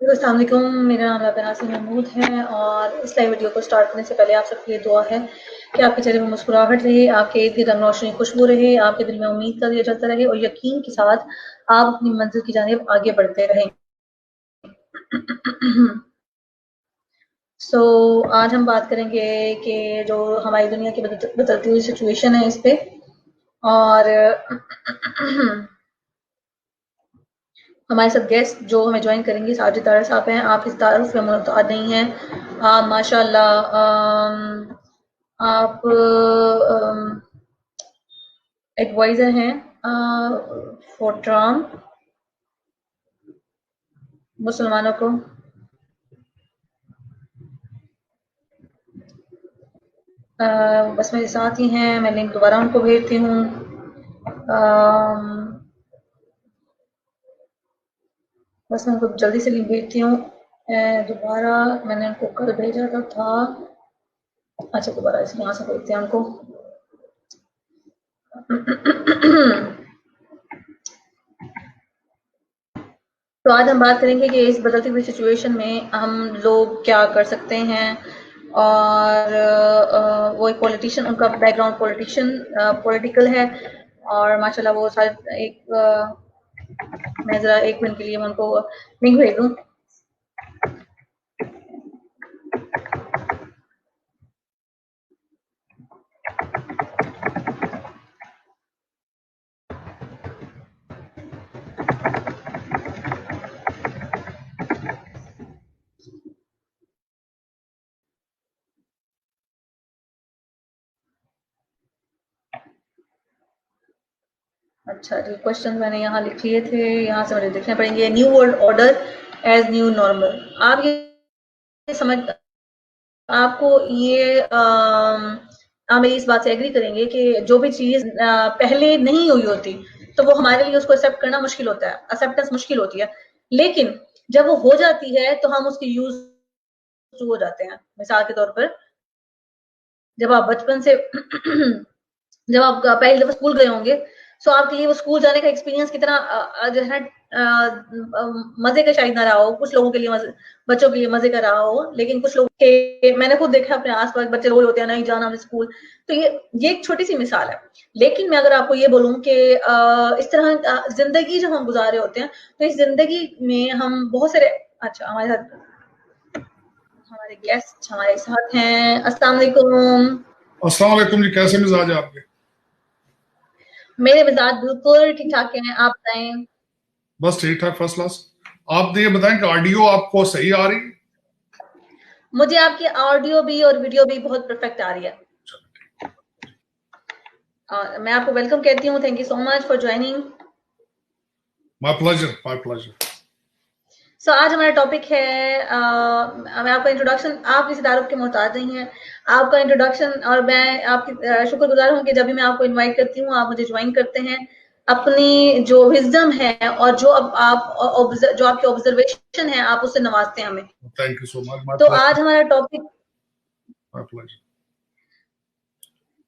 अस्सलाम वालेकुम, मेरा नाम लाबा नाज़िम महमूद है और इस लाइव वीडियो को स्टार्ट करने से पहले आप सबकी ये दुआ है कि आपके चेहरे में मुस्कुराहट रहे, आपके इर्द-गिर्द रंग रोशनी खुशबू रहे, आपके दिल में उम्मीद का दिया जलता रहे और यकीन के साथ आप अपनी मंजिल की जानिब आगे बढ़ते रहें। आज हम बात करेंगे कि जो हमारी दुनिया की बदलती हुई सिचुएशन है इस पे और हमारे साथ गेस्ट जो हमें ज्वाइन करेंगे साजिद तारा साहब हैं। आप इस तारुफ में मुताद नहीं हैं। आप माशाल्लाह आप एडवाइजर हैं फॉर ट्रम्प मुसलमानों को। बस मेरे साथ ही हैं, मैं लिंक दोबारा उनको भेजती हूँ। बस मैं उनको जल्दी से लिंक भेजती हूँ। दोबारा मैंने उनको कल भेजा था। अच्छा, दोबारा इस यहाँ से भेजते हैं उनको। तो आज हम बात करेंगे कि इस बदलती हुई सिचुएशन में हम लोग क्या कर सकते हैं और वो एक पॉलिटिशियन, उनका बैकग्राउंड पॉलिटिकल है और माशाल्लाह वो शायद मैं ज़रा 1 मिनट के लिए मैं उनको लिंक भेज दूँ। अच्छा जी, क्वेश्चन मैंने यहाँ लिख लिए थे, यहाँ से मुझे लिखने पड़ेंगे। New world order as new normal. आप ये समझ आपको ये आप मेरी इस बात से एग्री करेंगे कि जो भी चीज पहले नहीं हुई होती तो वो हमारे लिए उसको एक्सेप्ट करना मुश्किल होता है, एक्सेप्टेंस मुश्किल होती है। लेकिन जब वो हो जाती है तो हम उसकी यूज हो जाते हैं। मिसाल के तौर पर जब आप बचपन से जब आप पहली दफा स्कूल गए होंगे तो आपके लिए वो स्कूल जाने का एक्सपीरियंस कितना जो है मजे का शायद ना रहा हो। कुछ लोगों के लिए बच्चों के लिए मजे का रहा हो, लेकिन कुछ लोग के मैंने खुद देखा अपने आसपास बच्चे रोज होते हैं नहीं जाना हमें स्कूल। तो ये एक छोटी सी मिसाल है। लेकिन मैं अगर आपको ये बोलूं कि इस तरह जिंदगी जो हम गुजारे होते हैं तो इस जिंदगी में हम बहुत सारे अच्छा हमारे गेस्ट हमारे साथ हैं। अस्सलाम वालेकुम। अस्सलाम वालेकुम जी, कैसे मिजाज है आपके? मेरे मिजाज बिल्कुल ठीक ठाक हैं, आप बताएं। बस ठीक ठाक, फर्स्ट क्लास। आप ये बताएं कि ऑडियो आपको सही आ रही? मुझे आपकी ऑडियो भी और वीडियो भी बहुत परफेक्ट आ रही है। मैं आपको वेलकम कहती हूँ। Thank you so much for joining. My pleasure, my pleasure. So आज हमारा टॉपिक है मैं आपका इंट्रोडक्शन, आप किसी तारुफ के मोहताज नहीं है। आपका इंट्रोडक्शन और मैं आपकी शुक्रगुजार हूँ कि जब भी मैं आपको इनवाइट करती हूँ आप मुझे ज्वाइन करते हैं। अपनी जो विजडम है और जो जो आपकी ऑब्जर्वेशन है आप उससे नवाजते हैं हमें। Thank you so much. तो आज हमारा टॉपिक माय प्लेजर।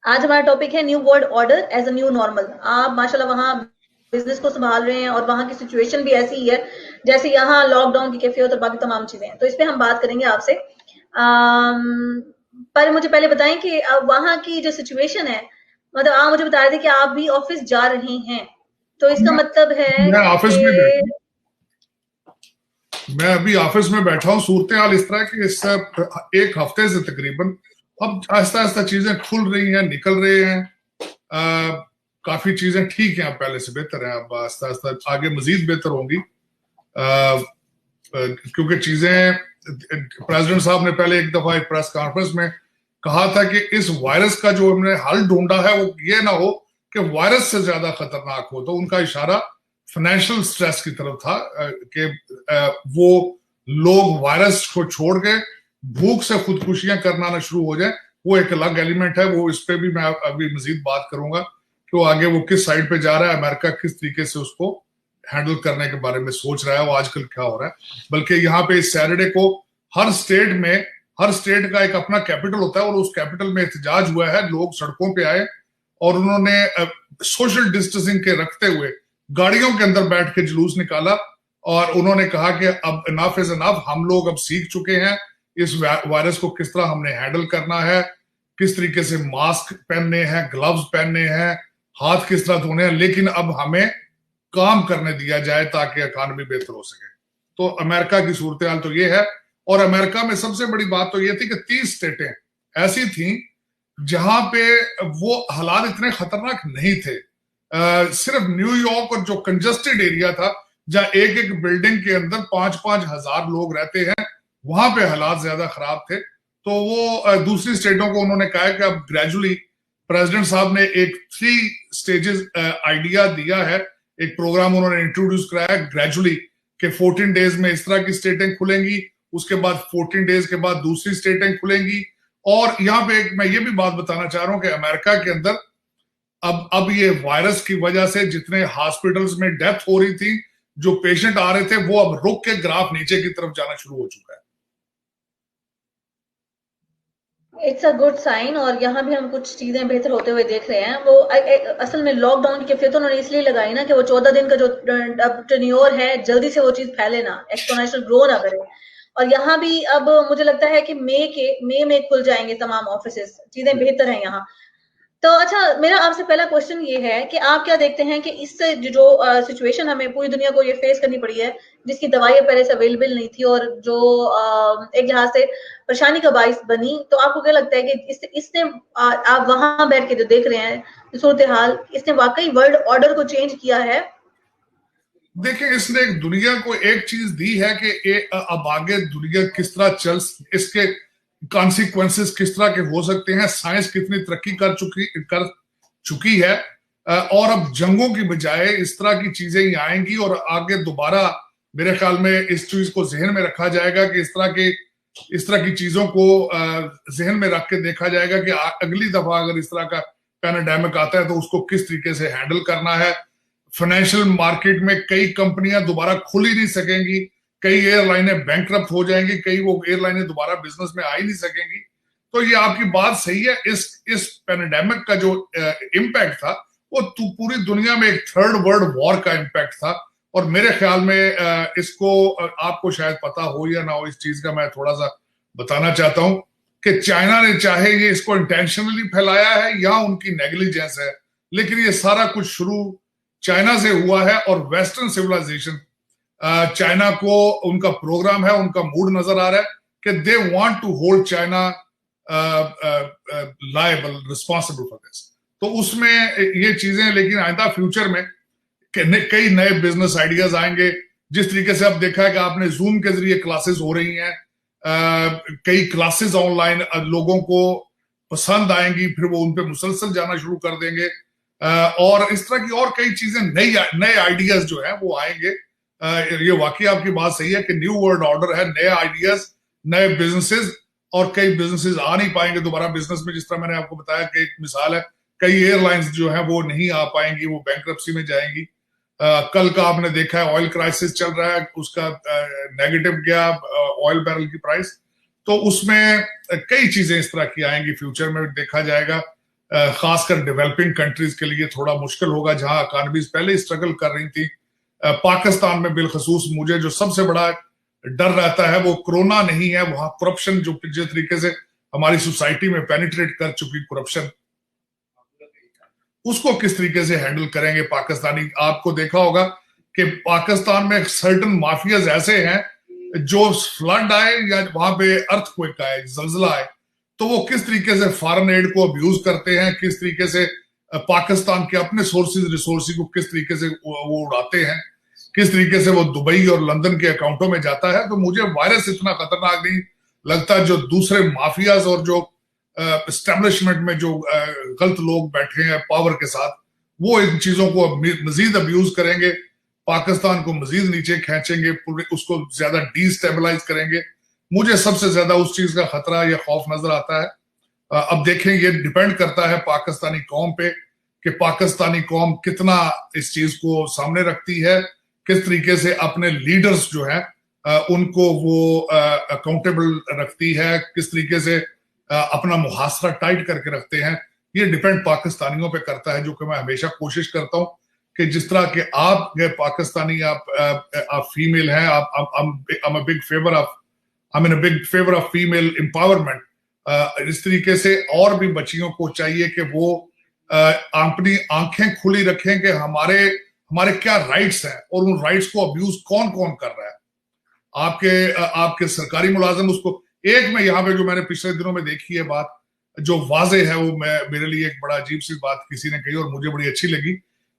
आज हमारा टॉपिक है new world order as a new normal. आप माशाल्लाह वहाँ बिजनेस को संभाल रहे हैं और वहाँ की सिचुएशन भी ऐसी ही है जैसे यहाँ लॉकडाउन की कैफियत और बाकी तमाम चीजें हैं। तो इस पे हम बात करेंगे आपसे। पर मुझे पहले बताएं कि वहाँ की जो सिचुएशन है, मतलब आप मुझे बता रहे थे कि आप भी ऑफिस जा रहे हैं, तो इसका मतलब है मैं ऑफिस में बैठा कि मैं अभी ऑफिस में बैठा हूँ। सूरत हाल इस तरह की इस 1 हफ्ते से तकरीबन अब आहिस्ता आहिस्ता चीजें खुल रही हैं, निकल रहे हैं। काफी चीजें ठीक हैं, अब पहले से बेहतर है। अब आहिस्ता आहिस्ता आगे मजीद बेहतर होंगी क्योंकि चीजें प्रेसिडेंट साहब ने पहले एक दफा एक प्रेस कॉन्फ्रेंस में कहा था कि इस वायरस का जो हमने हल ढूंढा है वो ये ना हो कि वायरस से ज्यादा खतरनाक हो। तो उनका इशारा फाइनेंशियल स्ट्रेस की तरफ था कि वो लोग वायरस को छोड़ के भूख से खुदकुशियां करना ना शुरू हो जाए। वो एक अलग एलिमेंट है, वो इस पे भी मैं अभी मजीद बात करूंगा कि वो आगे वो किस साइड पे जा रहा है, अमेरिका किस तरीके से उसको हैंडल करने के बारे में सोच रहा है, वो आजकल क्या हो रहा है। बल्कि यहाँ पे इस सैटरडे को हर स्टेट का एक अपना कैपिटल होता है और उस कैपिटल में एहतजाज हुआ है। लोग सड़कों पे आए और उन्होंने सोशल डिस्टेंसिंग के रखते हुए गाड़ियों के अंदर बैठ के जुलूस निकाला और उन्होंने कहा कि अब इनफ इज इनफ, हम लोग अब सीख चुके हैं इस वायरस को किस तरह हमने हैंडल करना है, किस तरीके से मास्क पहनने हैं, ग्लव्स पहनने हैं, हाथ किस तरह धोने हैं, लेकिन अब हमें काम करने दिया जाए ताकि इकॉनमी बेहतर हो सके। तो अमेरिका की सूरत हाल तो ये है। और अमेरिका में सबसे बड़ी बात तो ये थी कि 30 स्टेटें ऐसी थी जहां पे वो हालात इतने खतरनाक नहीं थे। सिर्फ न्यूयॉर्क और जो कंजस्टेड एरिया था, जहां एक एक बिल्डिंग के अंदर 5-5 हजार लोग रहते हैं, वहां पे हालात ज्यादा खराब थे। तो वो दूसरी स्टेटों को उन्होंने कहा कि अब ग्रेजुअली, प्रेसिडेंट साहब ने एक 3 स्टेजेस आइडिया दिया है, एक प्रोग्राम उन्होंने इंट्रोड्यूस कराया ग्रेजुअली कि 14 डेज में इस तरह की स्टेटें खुलेंगी, उसके बाद 14 डेज के बाद दूसरी स्टेटें खुलेंगी। और यहाँ पे मैं ये भी बात बताना चाह रहा हूं कि अमेरिका के अंदर अब ये वायरस की वजह से जितने हॉस्पिटल्स में डेथ हो रही थी, जो पेशेंट आ रहे थे, वो अब रुक के ग्राफ नीचे की तरफ जाना शुरू हो चुका है। इट्स अ गुड साइन, और यहाँ भी हम कुछ चीजें बेहतर होते हुए देख रहे हैं। वो असल में लॉकडाउन की फिर तो उन्होंने इसलिए लगाई ना कि वो 14 दिन का जो टेन्योर है, जल्दी से वो चीज फैले ना, एक्सपोनेंशियल ग्रो ना करे। और यहाँ भी अब मुझे लगता है कि मई में खुल जाएंगे तमाम ऑफिसेस, चीजें बेहतर हैं यहाँ। तो अच्छा, मेरा आपसे पहला क्वेश्चन ये है कि आप क्या देखते हैं कि इससे जो सिचुएशन हमें पूरी दुनिया को ये फेस करनी पड़ी है, जिसकी दवाइयां पहले से अवेलेबल नहीं थी, और जो एक लिहाज से परेशानी का बाइस बनी, तो आपको क्या लगता है कि इसने आप वहां बैठ के जो देख रहे हैं सूरत हाल, इसने वाकई वर्ल्ड ऑर्डर को चेंज किया है? देखिए, इसने दुनिया को एक चीज दी है कि अब आगे दुनिया किस तरह चल, इसके कॉन्सिक्वेंसेस किस तरह के हो सकते हैं, साइंस कितनी तरक्की कर चुकी है। और अब जंगों की बजाय इस तरह की चीजें ही आएंगी, और आगे दोबारा मेरे ख्याल में इस चीज को जहन में रखा जाएगा कि इस तरह की चीजों को जहन में रख के देखा जाएगा कि अगली दफा अगर इस तरह का पैंडेमिक आता है तो उसको किस तरीके से हैंडल करना है। फाइनेंशियल मार्केट में कई कंपनियां दोबारा खुल ही नहीं सकेंगी, कई एयरलाइनें बैंकरप्ट हो जाएंगी, कई वो एयरलाइनें दोबारा बिजनेस में आ ही नहीं सकेंगी। तो ये आपकी बात सही है। इस पैंडेमिक का जो इम्पैक्ट था, वो पूरी दुनिया में एक थर्ड वर्ल्ड वॉर का इम्पैक्ट था। और मेरे ख्याल में इसको आपको शायद पता हो या ना हो, इस चीज का मैं थोड़ा सा बताना चाहता हूं कि चाइना ने चाहे ये इसको इंटेंशनली फैलाया है या उनकी नेग्लिजेंस है, लेकिन ये सारा कुछ शुरू चाइना से हुआ है। और वेस्टर्न सिविलाइजेशन, चाइना को उनका प्रोग्राम है, उनका मूड नजर आ रहा है कि they want to hold China liable, responsible for this. तो उसमें ये चीजें, लेकिन आइंदा फ्यूचर में कई नए बिजनेस आइडियाज आएंगे। जिस तरीके से अब देखा है कि आपने जूम के जरिए क्लासेस हो रही हैं, कई क्लासेस ऑनलाइन लोगों को पसंद आएंगी, फिर वो उन पे मुसलसल जाना शुरू कर देंगे। और इस तरह की और कई चीजें, नए आइडियाज जो है वो आएंगे। ये वाकई आपकी बात सही है कि न्यू वर्ल्ड ऑर्डर है, नए आइडियाज, नए बिजनेसेस, और कई बिजनेसेस आ नहीं पाएंगे दोबारा बिजनेस में। जिस तरह मैंने आपको बताया कि एक मिसाल है, कई एयरलाइंस जो है वो नहीं आ पाएंगी, वो बैंक्रप्सी में जाएंगी। कल का आपने देखा है ऑयल क्राइसिस चल रहा है, उसका नेगेटिव गया ऑयल बैरल की प्राइस। तो उसमें कई चीजें इस तरह की आएंगी, फ्यूचर में देखा जाएगा। खासकर डेवलपिंग कंट्रीज के लिए थोड़ा मुश्किल होगा, जहां इकॉनमीज पहले स्ट्रगल कर रही थी। पाकिस्तान में बिलखसूस मुझे जो सबसे बड़ा डर रहता है वो कोरोना नहीं है, वहां करप्शन जो जिस तरीके से हमारी सोसाइटी में पेनिट्रेट कर चुकी करप्शन, उसको किस तरीके से हैंडल करेंगे पाकिस्तानी। आपको देखा होगा कि पाकिस्तान में सर्टन माफियाज ऐसे हैं, जो फ्लड आए या वहां पे अर्थक्वेक आए, जल्जला आए, तो वो किस तरीके से फॉरेन एड को अब्यूज करते हैं, किस तरीके से पाकिस्तान के अपने रिसोर्सेज को किस तरीके से वो उड़ाते हैं, किस तरीके से वो दुबई और लंदन के अकाउंटों में जाता है। तो मुझे वायरस इतना खतरनाक नहीं लगता। जो दूसरे माफियाज और जो एस्टेब्लिशमेंट में जो गलत लोग बैठे हैं पावर के साथ, वो इन चीजों को मजीद अब्यूज करेंगे, पाकिस्तान को मजीद नीचे खींचेंगे, उसको ज्यादा डिस्टेबलाइज करेंगे। मुझे सबसे ज्यादा उस चीज का खतरा या खौफ नजर आता है। अब देखें, ये डिपेंड करता है पाकिस्तानी कौम पे कि पाकिस्तानी कौम कितना इस चीज को सामने रखती है, किस तरीके से अपने लीडर्स जो है उनको वो अकाउंटेबल रखती है, किस तरीके से अपना मुहासरा टाइट करके रखते हैं। ये डिपेंड पाकिस्तानियों पे करता है, जो कि मैं हमेशा कोशिश करता हूं कि जिस तरह के आप पाकिस्तानी, आप फीमेल हैं, I'm a big favor of I'm in a big favor of female empowerment. इस तरीके से और भी बच्चियों को चाहिए कि वो अपनी आंखें खुली रखें कि हमारे क्या राइट्स हैं और उन राइट्स को अब्यूज कौन कौन कर रहा है। आपके सरकारी मुलाजिम उसको, एक में यहाँ पे जो मैंने पिछले दिनों में देखी है बात जो वाजे है, वो मेरे लिए एक बड़ा अजीब सी बात किसी ने कही और मुझे बड़ी अच्छी लगी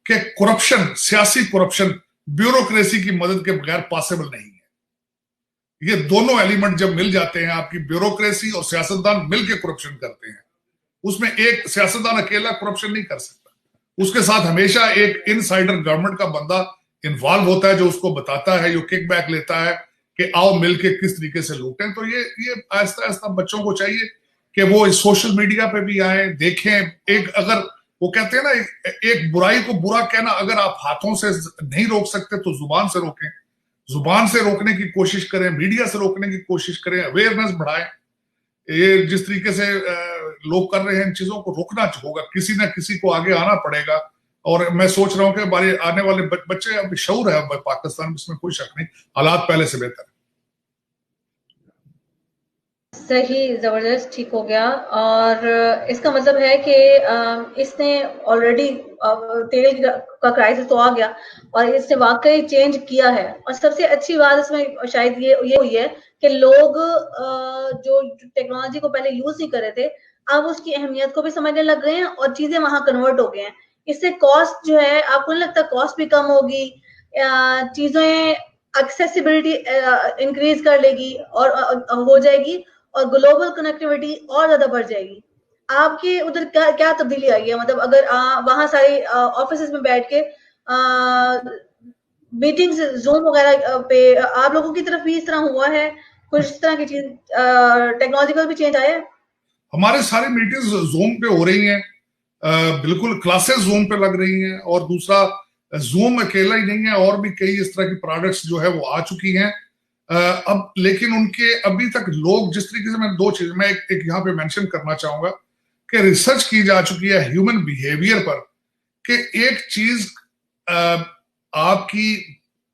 कि करप्शन, सियासी करप्शन ब्यूरोक्रेसी की मदद के बगैर पॉसिबल नहीं है। ये दोनों एलिमेंट जब मिल जाते हैं, आपकी ब्यूरोक्रेसी और सियासतदान मिलकर करप्शन करते हैं, उसमें एक सियासतदान अकेला करप्शन नहीं कर सकता, उसके साथ हमेशा एक इनसाइडर गवर्नमेंट का बंदा इन्वॉल्व होता है जो उसको बताता है, जो किकबैक लेता है कि आओ मिलके किस तरीके से लूटें। तो ये आहिस्ता आहिस्ता बच्चों को चाहिए कि वो इस सोशल मीडिया पे भी आए, देखें। एक अगर वो कहते हैं ना, एक बुराई को बुरा कहना अगर आप हाथों से नहीं रोक सकते तो जुबान से रोकें, जुबान से रोकने की कोशिश करें, मीडिया से रोकने की कोशिश करें, अवेयरनेस बढ़ाएं। ये जिस तरीके से लोग कर रहे हैं, इन चीजों को रोकना होगा, किसी ना किसी को आगे आना पड़ेगा। और मैं सोच रहा हूं कि हमारे आने वाले बच्चे अब शऊर है पाकिस्तान में, इसमें कोई शक नहीं, हालात पहले से बेहतर है। सही, जबरदस्त, ठीक हो गया। और इसका मतलब है कि इसने ऑलरेडी तेल का क्राइसिस तो आ गया और इसने वाकई चेंज किया है। और सबसे अच्छी बात इसमें शायद ये हुई है कि लोग जो टेक्नोलॉजी को पहले यूज नहीं कर रहे थे, अब उसकी अहमियत को भी समझने लग गए हैं और चीजें वहां कन्वर्ट हो गए हैं। इससे कॉस्ट जो है, आपको नहीं लगता कॉस्ट भी कम होगी, चीजें एक्सेसिबिलिटी इंक्रीज कर लेगी और हो जाएगी और ग्लोबल कनेक्टिविटी और ज्यादा बढ़ जाएगी। आपके उधर क्या तब्दीली आई है? मतलब अगर वहां सारे ऑफिस में बैठ के मीटिंग्स जूम वगैरह पे आप लोगों की तरफ भी इस तरह हुआ है? कुछ इस तरह की चीज टेक्नोलॉजिकल भी चेंज आया है? हमारे सारी मीटिंग्स जूम पे हो रही हैं, बिल्कुल क्लासेस जूम पे लग रही हैं। और दूसरा, जूम अकेला ही नहीं है, और भी कई इस तरह की प्रोडक्ट्स जो है वो आ चुकी हैं। अब लेकिन उनके अभी तक लोग जिस तरीके से, मैं दो चीज मैं एक यहाँ पे मेंशन करना चाहूंगा कि रिसर्च की जा चुकी है ह्यूमन बिहेवियर पर कि एक चीज आपकी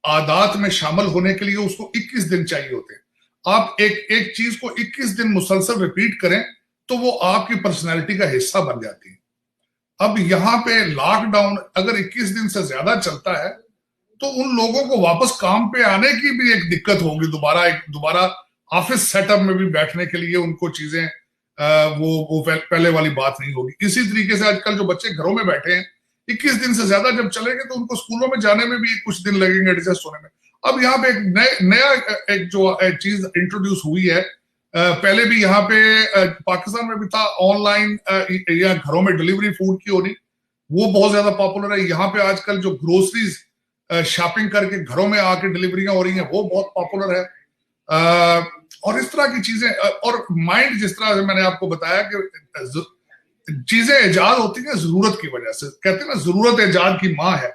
आदत में शामिल होने के लिए उसको 21 दिन चाहिए होते हैं। आप एक चीज को 21 दिन मुसलसल रिपीट करें तो वो आपकी पर्सनैलिटी का हिस्सा बन जाती है। अब यहाँ पे लॉकडाउन अगर 21 दिन से ज्यादा चलता है तो उन लोगों को वापस काम पे आने की भी एक दिक्कत होगी, दोबारा ऑफिस सेटअप में भी बैठने के लिए उनको चीजें वो पहले वाली बात नहीं होगी। इसी तरीके से आजकल जो बच्चे घरों में बैठे हैं, 21 दिन से ज्यादा जब चलेंगे तो उनको स्कूलों में जाने में भी कुछ दिन लगेंगे एडजस्ट होने में। अब यहाँ पे एक नया एक जो चीज इंट्रोड्यूस हुई है, पहले भी यहाँ पे पाकिस्तान में भी था, ऑनलाइन या घरों में डिलीवरी फूड की होनी, वो बहुत ज्यादा पॉपुलर है। यहाँ पे आजकल जो ग्रोसरीज शॉपिंग करके घरों में आके डिलीवरियां हो रही हैं, वो बहुत पॉपुलर है। और इस तरह की चीजें, और माइंड जिस तरह से मैंने आपको बताया कि चीजें इजाद होती है जरूरत की वजह से, कहते हैं ना जरूरत इजाद की माँ है।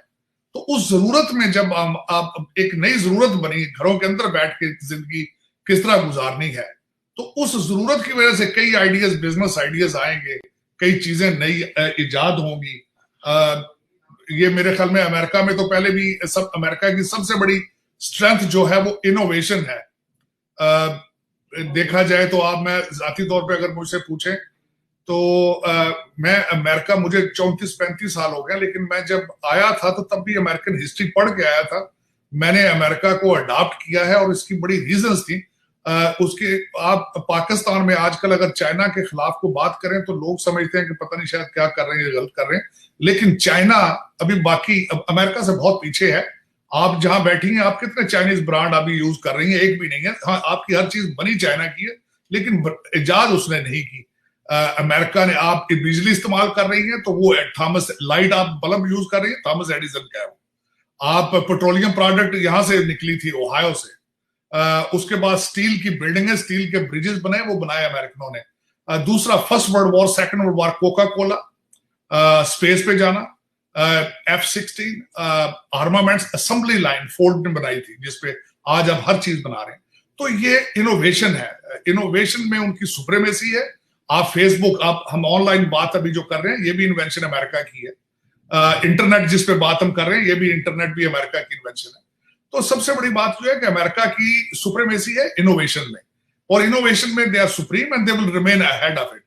तो उस जरूरत में जब आप एक नई जरूरत बनी, घरों के अंदर बैठ के जिंदगी किस तरह गुजारनी है, तो उस जरूरत की वजह से कई आइडियाज, बिजनेस आइडियाज आएंगे, कई चीजें नई इजाद होंगी। ये मेरे ख्याल में अमेरिका में तो पहले भी अमेरिका की सबसे बड़ी स्ट्रेंथ जो है वो इनोवेशन है। देखा जाए तो मैं जाती तौर पे अगर मुझसे पूछें तो मैं अमेरिका, मुझे 34-35 साल हो गए, लेकिन मैं जब आया था तो तब भी अमेरिकन हिस्ट्री पढ़ के आया था। मैंने अमेरिका को अडॉप्ट किया है और इसकी बड़ी रीजंस थी। उसके आप पाकिस्तान में आजकल अगर चाइना के खिलाफ को बात करें तो लोग समझते हैं कि पता नहीं शायद क्या कर रहे हैं, गलत कर रहे हैं, लेकिन चाइना अभी बाकी अमेरिका से बहुत पीछे है। आप जहां बैठी हैं, आप कितने चाइनीज ब्रांड अभी यूज कर रही हैं? एक भी नहीं है। हाँ, आपकी हर चीज बनी चाइना की है, लेकिन इजाद उसने नहीं की। अमेरिका ने, आप बिजली इस्तेमाल कर रही है तो वो थॉमस लाइट, आप बल्ब यूज कर रही है, थॉमस एडिसन का है वो। आप पेट्रोलियम प्रोडक्ट यहां से निकली थी, ओहायो से। उसके बाद स्टील की बिल्डिंगें, स्टील के ब्रिजेस बने, वो बनाए अमेरिकनों ने। दूसरा, first world war, second world war, Coca Cola, space पे जाना, F-16 armaments assembly line Ford ने बनाई थी, जिसपे आज हम हर चीज बना रहे हैं। तो ये इनोवेशन है। इनोवेशन में उनकी सुप्रीमेसी है। आप फेसबुक, हम ऑनलाइन बात अभी जो कर रहे हैं, ये भी इन्वेंशन अमेरिका की है। इंटरनेट जिस पे बात हम कर रहे हैं, ये भी इंटरनेट भी अमेरिका की इन्वेंशन है। तो सबसे बड़ी बात जो है कि अमेरिका की सुप्रीमेसी है इनोवेशन में, और इनोवेशन में they are supreme and they will remain ahead of it.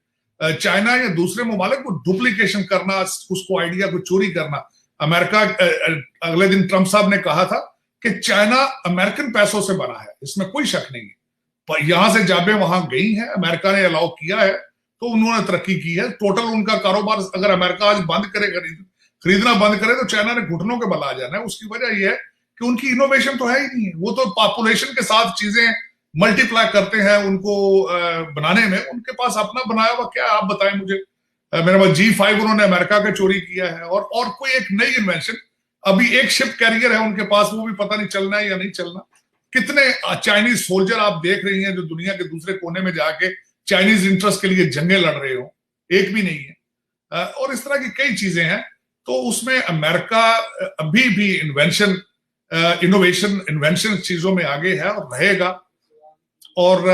China या दूसरे ममालिक को डुप्लीकेशन करना, उसको आइडिया को चोरी करना, अमेरिका अगले दिन ट्रंप साहब ने कहा था कि चाइना अमेरिकन पैसों से बना है, इसमें कोई शक नहीं है। पर यहां से जाबे वहां गई हैं, अमेरिका ने अलाउ किया है तो उन्होंने तरक्की की है। टोटल उनका कारोबार अगर अमेरिका आज बंद करे, खरीदना बंद करे, तो चाइना ने घुटनों के बल आ जाना है। उसकी वजह यह है कि उनकी इनोवेशन तो है ही नहीं है। वो तो पॉपुलेशन के साथ चीजें मल्टीप्लाई करते हैं उनको बनाने में, उनके पास अपना बनाया हुआ क्या, आप बताएं मुझे। मेरे पास G5 उन्होंने अमेरिका का चोरी किया है, और कोई एक नई इन्वेंशन, अभी एक शिप कैरियर है उनके पास, वो भी पता नहीं चलना है या नहीं चलना। कितने चाइनीज सोल्जर आप देख रही हैं जो दुनिया के दूसरे कोने में जाके चाइनीज इंटरेस्ट के लिए जंगें लड़ रहे हो, एक भी नहीं है। और इस तरह की कई चीजें हैं। तो उसमें अमेरिका अभी भी इनोवेशन चीजों में आगे है और रहेगा। और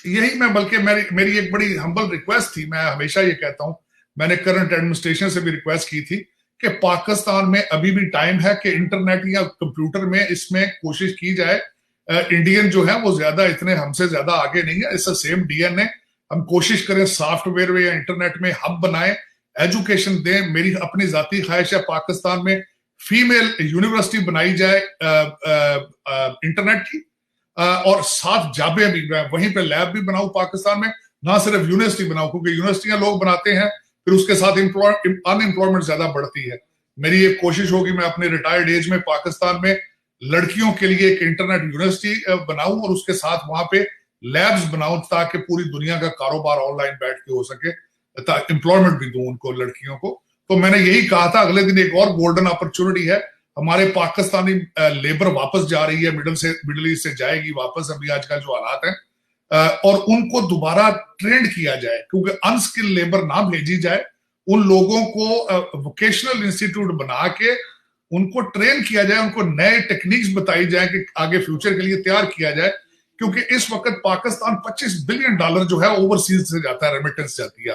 यही मैं, बल्कि मेरी एक बड़ी हम्बल रिक्वेस्ट थी, मैं हमेशा ये कहता हूं, मैंने करंट एडमिनिस्ट्रेशन से भी रिक्वेस्ट की थी कि पाकिस्तान में अभी भी टाइम है कि इंटरनेट या कंप्यूटर में इसमें कोशिश की जाए। इंडियन जो है वो ज्यादा इतने हमसे ज्यादा आगे नहीं है, इट्स सेम डीएनए। हम कोशिश करें सॉफ्टवेयर में या इंटरनेट में हब बनाए, एजुकेशन दें। मेरी अपनी जाती ख्वाहिश है पाकिस्तान में फीमेल यूनिवर्सिटी बनाई जाए इंटरनेट की, और 7 जाबे भी, वहीं पे लैब भी बनाऊं पाकिस्तान में, ना सिर्फ यूनिवर्सिटी बनाऊं, क्योंकि यूनिवर्सिटियां लोग बनाते हैं फिर उसके साथ अनएम्प्लॉयमेंट ज्यादा बढ़ती है। मेरी एक कोशिश होगी मैं अपने रिटायर्ड एज में पाकिस्तान में लड़कियों के लिए एक इंटरनेट यूनिवर्सिटी बनाऊं और उसके साथ वहां पे लैब्स बनाऊं, ताकि पूरी दुनिया का कारोबार ऑनलाइन बैठ के हो सके, एम्प्लॉयमेंट भी दूं उनको, लड़कियों को। तो मैंने यही कहा था, अगले दिन एक और गोल्डन अपॉर्चुनिटी है, हमारे पाकिस्तानी लेबर वापस जा रही है, मिडिल ईस्ट से जाएगी वापस, अभी आजकल जो हालात हैं, और उनको दोबारा ट्रेंड किया जाए, क्योंकि अनस्किल लेबर ना भेजी जाए। उन लोगों को वोकेशनल इंस्टीट्यूट बना के उनको ट्रेन किया जाए, उनको नए टेक्निक्स बताई जाए कि आगे फ्यूचर के लिए तैयार किया जाए। क्योंकि इस वक्त पाकिस्तान $25 बिलियन जो है ओवरसीज से जाता है, रेमिटेंस जाती है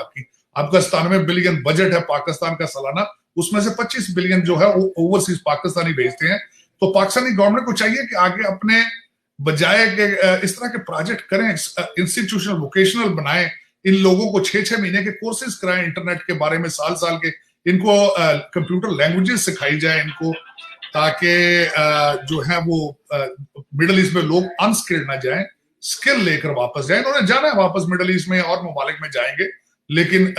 आपका 97 बिलियन बजट है पाकिस्तान का सालाना, उसमें से 25 बिलियन जो है ओवरसीज पाकिस्तानी भेजते हैं। तो पाकिस्तानी गवर्नमेंट को चाहिए कि आगे अपने बजाय के इस तरह के प्रोजेक्ट करें, इंस्टीट्यूशनल वोकेशनल बनाएं, इन लोगों को 6-6 महीने के कोर्सेज कराएं इंटरनेट के बारे में, साल के, इनको कंप्यूटर लैंग्वेजेस सिखाई जाए इनको, ताकि जो है वो मिडिल ईस्ट में लोग अनस्किल्ड ना जाएं, स्किल लेकर वापस जाएं। उन्होंने जाना है वापस मिडिल ईस्ट में और ममालिक में जाएंगे, लेकिन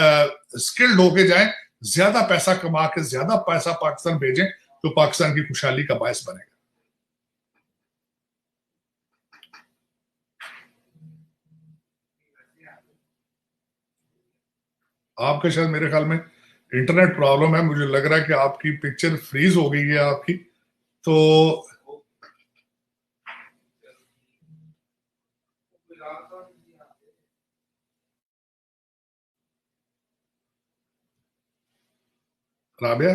स्किल्ड होके जाएं, ज्यादा पैसा कमा के ज्यादा पैसा पाकिस्तान भेजें, तो पाकिस्तान की खुशहाली का बायस बनेगा। आपका शायद मेरे ख्याल में इंटरनेट प्रॉब्लम है, मुझे लग रहा है कि आपकी पिक्चर फ्रीज हो गई है आपकी। तो राबिया,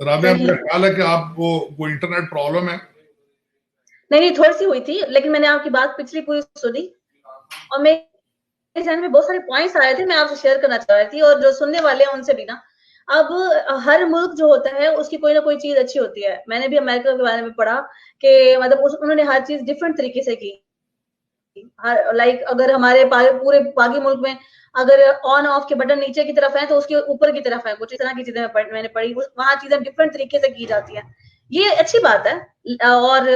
राबिया, मेरा ख्याल है कि आप वो इंटरनेट प्रॉब्लम है। नहीं, थोड़ी सी हुई थी, लेकिन मैंने आपकी बात पिछली पूरी सुनी और मेरे ध्यान में बहुत सारे पॉइंट्स आए थे, मैं आपसे शेयर करना चाह रही थी, और जो सुनने वाले हैं उनसे भी ना। अब हर मुल्क जो होता है उसकी कोई ना कोई चीज अच्छी होती है। मैंने भी अमेरिका के बारे में पढ़ा कि मतलब उन्होंने हर चीज डिफरेंट तरीके से की। लाइक अगर हमारे पूरे बाकी मुल्क में अगर ऑन ऑफ के बटन नीचे की तरफ है तो उसके ऊपर की तरफ है, कुछ इस तरह की चीजें मैंने पढ़ी। वहां चीजें डिफरेंट तरीके से की जाती है, ये अच्छी बात है। और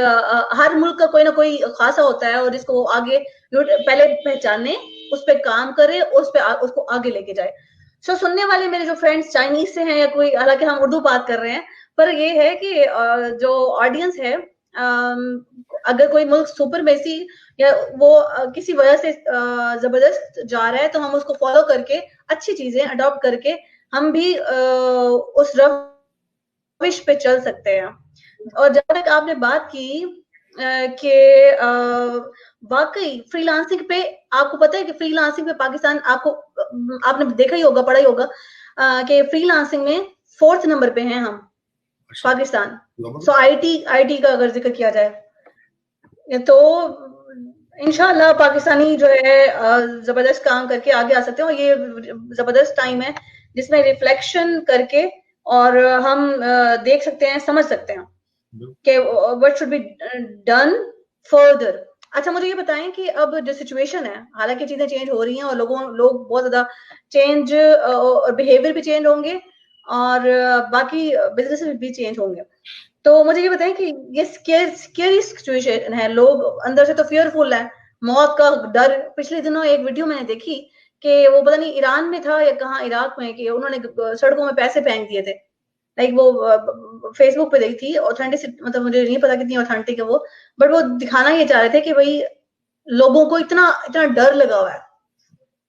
हर मुल्क का कोई ना कोई खासा होता है, और जिसको आगे पहले पहचाने, उस पर काम करे, उसको आगे लेके जाए। सो सुनने वाले मेरे जो फ्रेंड्स चाइनीज से हैं या कोई, हालांकि हम उर्दू बात कर रहे हैं, पर ये है कि जो ऑडियंस है, अगर कोई मुल्क सुपरमेसी या वो किसी वजह से जबरदस्त जा रहा है, तो हम उसको फॉलो करके अच्छी चीजें अडॉप्ट करके हम भी उस रविश पे चल सकते हैं। और जब तक आपने बात की कि वाकई फ्रीलांसिंग पे, आपको पता है कि फ्रीलांसिंग पे पाकिस्तान, आपने देखा ही होगा, पढ़ा ही होगा कि फ्रीलांसिंग में 4th नंबर पे हैं हम। पाकिस्तान। सो आईटी का अगर जिक्र किया जाए तो इंशाल्लाह पाकिस्तानी जो है जबरदस्त काम करके आगे आ सकते हैं, और ये जबरदस्त टाइम है जिसमें रिफ्लेक्शन करके और हम देख सकते हैं, समझ सकते हैं कि what should be done further. अच्छा, मुझे ये बताएं कि अब जो सिचुएशन है, हालांकि चीजें चेंज हो रही हैं और लोग बहुत ज्यादा चेंज और बिहेवियर भी चेंज होंगे और बाकी बिजनेस भी चेंज होंगे, तो मुझे ये बताएं कि ये स्केरी सिचुएशन है, लोग अंदर से तो फियरफुल है, मौत का डर। पिछले दिनों एक वीडियो मैंने देखी कि वो पता नहीं ईरान में था या कहाँ, इराक में, कि उन्होंने सड़कों में पैसे फेंक दिए थे। लाइक वो फेसबुक पे देखी थी, ऑथेंटिक, मतलब मुझे नहीं पता कितनी ऑथेंटिक है वो, बट वो दिखाना ये चाह रहे थे कि भाई लोगों को इतना इतना डर लगा हुआ है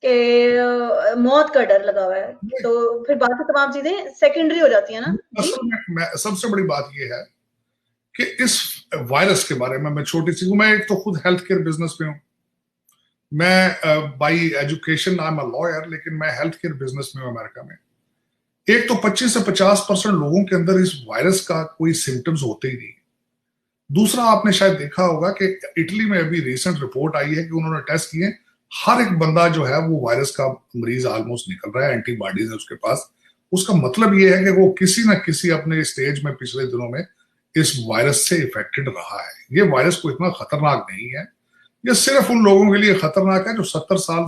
कि मौत का डर लगा हुआ है, तो फिर बाकी तमाम चीजें सेकेंडरी हो जाती है ना जी। सबसे बड़ी बात ये है कि इस वायरस के बारे में मैं छोटी सी, मैं एक तो खुद हेल्थ केयर बिजनेस में हूं, मैं by education I am a lawyer, लेकिन मैं हेल्थ केयर बिजनेस में हूं अमेरिका में। एक तो 25 से 50% लोगों के अंदर इस वायरस का कोई सिम्टम्स होते ही नहीं। दूसरा, आपने शायद देखा होगा कि इटली में अभी रिसेंट रिपोर्ट आई है कि उन्होंने टेस्ट किए, हर एक बंदा जो है वो वायरस का मरीज ऑलमोस्ट निकल रहा है, एंटीबॉडीज है उसके पास। उसका मतलब ये है कि वो किसी ना किसी अपने स्टेज में पिछले दिनों में इस वायरस से इफेक्टेड रहा है। ये वायरस कोई इतना खतरनाक नहीं है, ये सिर्फ उन लोगों के लिए खतरनाक है जो 70 साल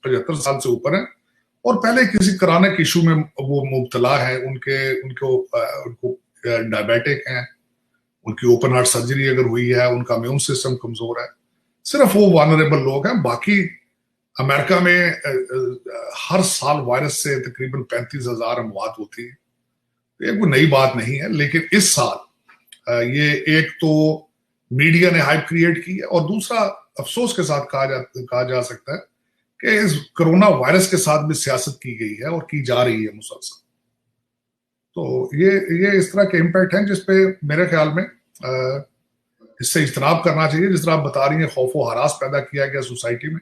75 साल से ऊपर है और पहले किसी क्रॉनिक इशू में वो मुब्तला है, उनको डायबिटिक है, उनकी ओपन हार्ट सर्जरी अगर हुई है, उनका इम्यून सिस्टम कमजोर है, सिर्फ वो वानरेबल लोग हैं। बाकी अमेरिका में हर साल वायरस से तकरीबन 35,000 मौत होती है। ये कोई नई बात नहीं है, लेकिन इस साल ये एक तो मीडिया ने हाइप क्रिएट की है और दूसरा अफसोस के साथ कहा जा सकता है कि इस कोरोना वायरस के साथ भी सियासत की गई है और की जा रही है मुसलसल। तो ये इस तरह के इम्पैक्ट हैं जिसपे मेरे ख्याल में इससे इज्तनाब करना चाहिए। जिस तरह आप बता रही हैं, खौफ व हरास पैदा किया गया सोसाइटी में,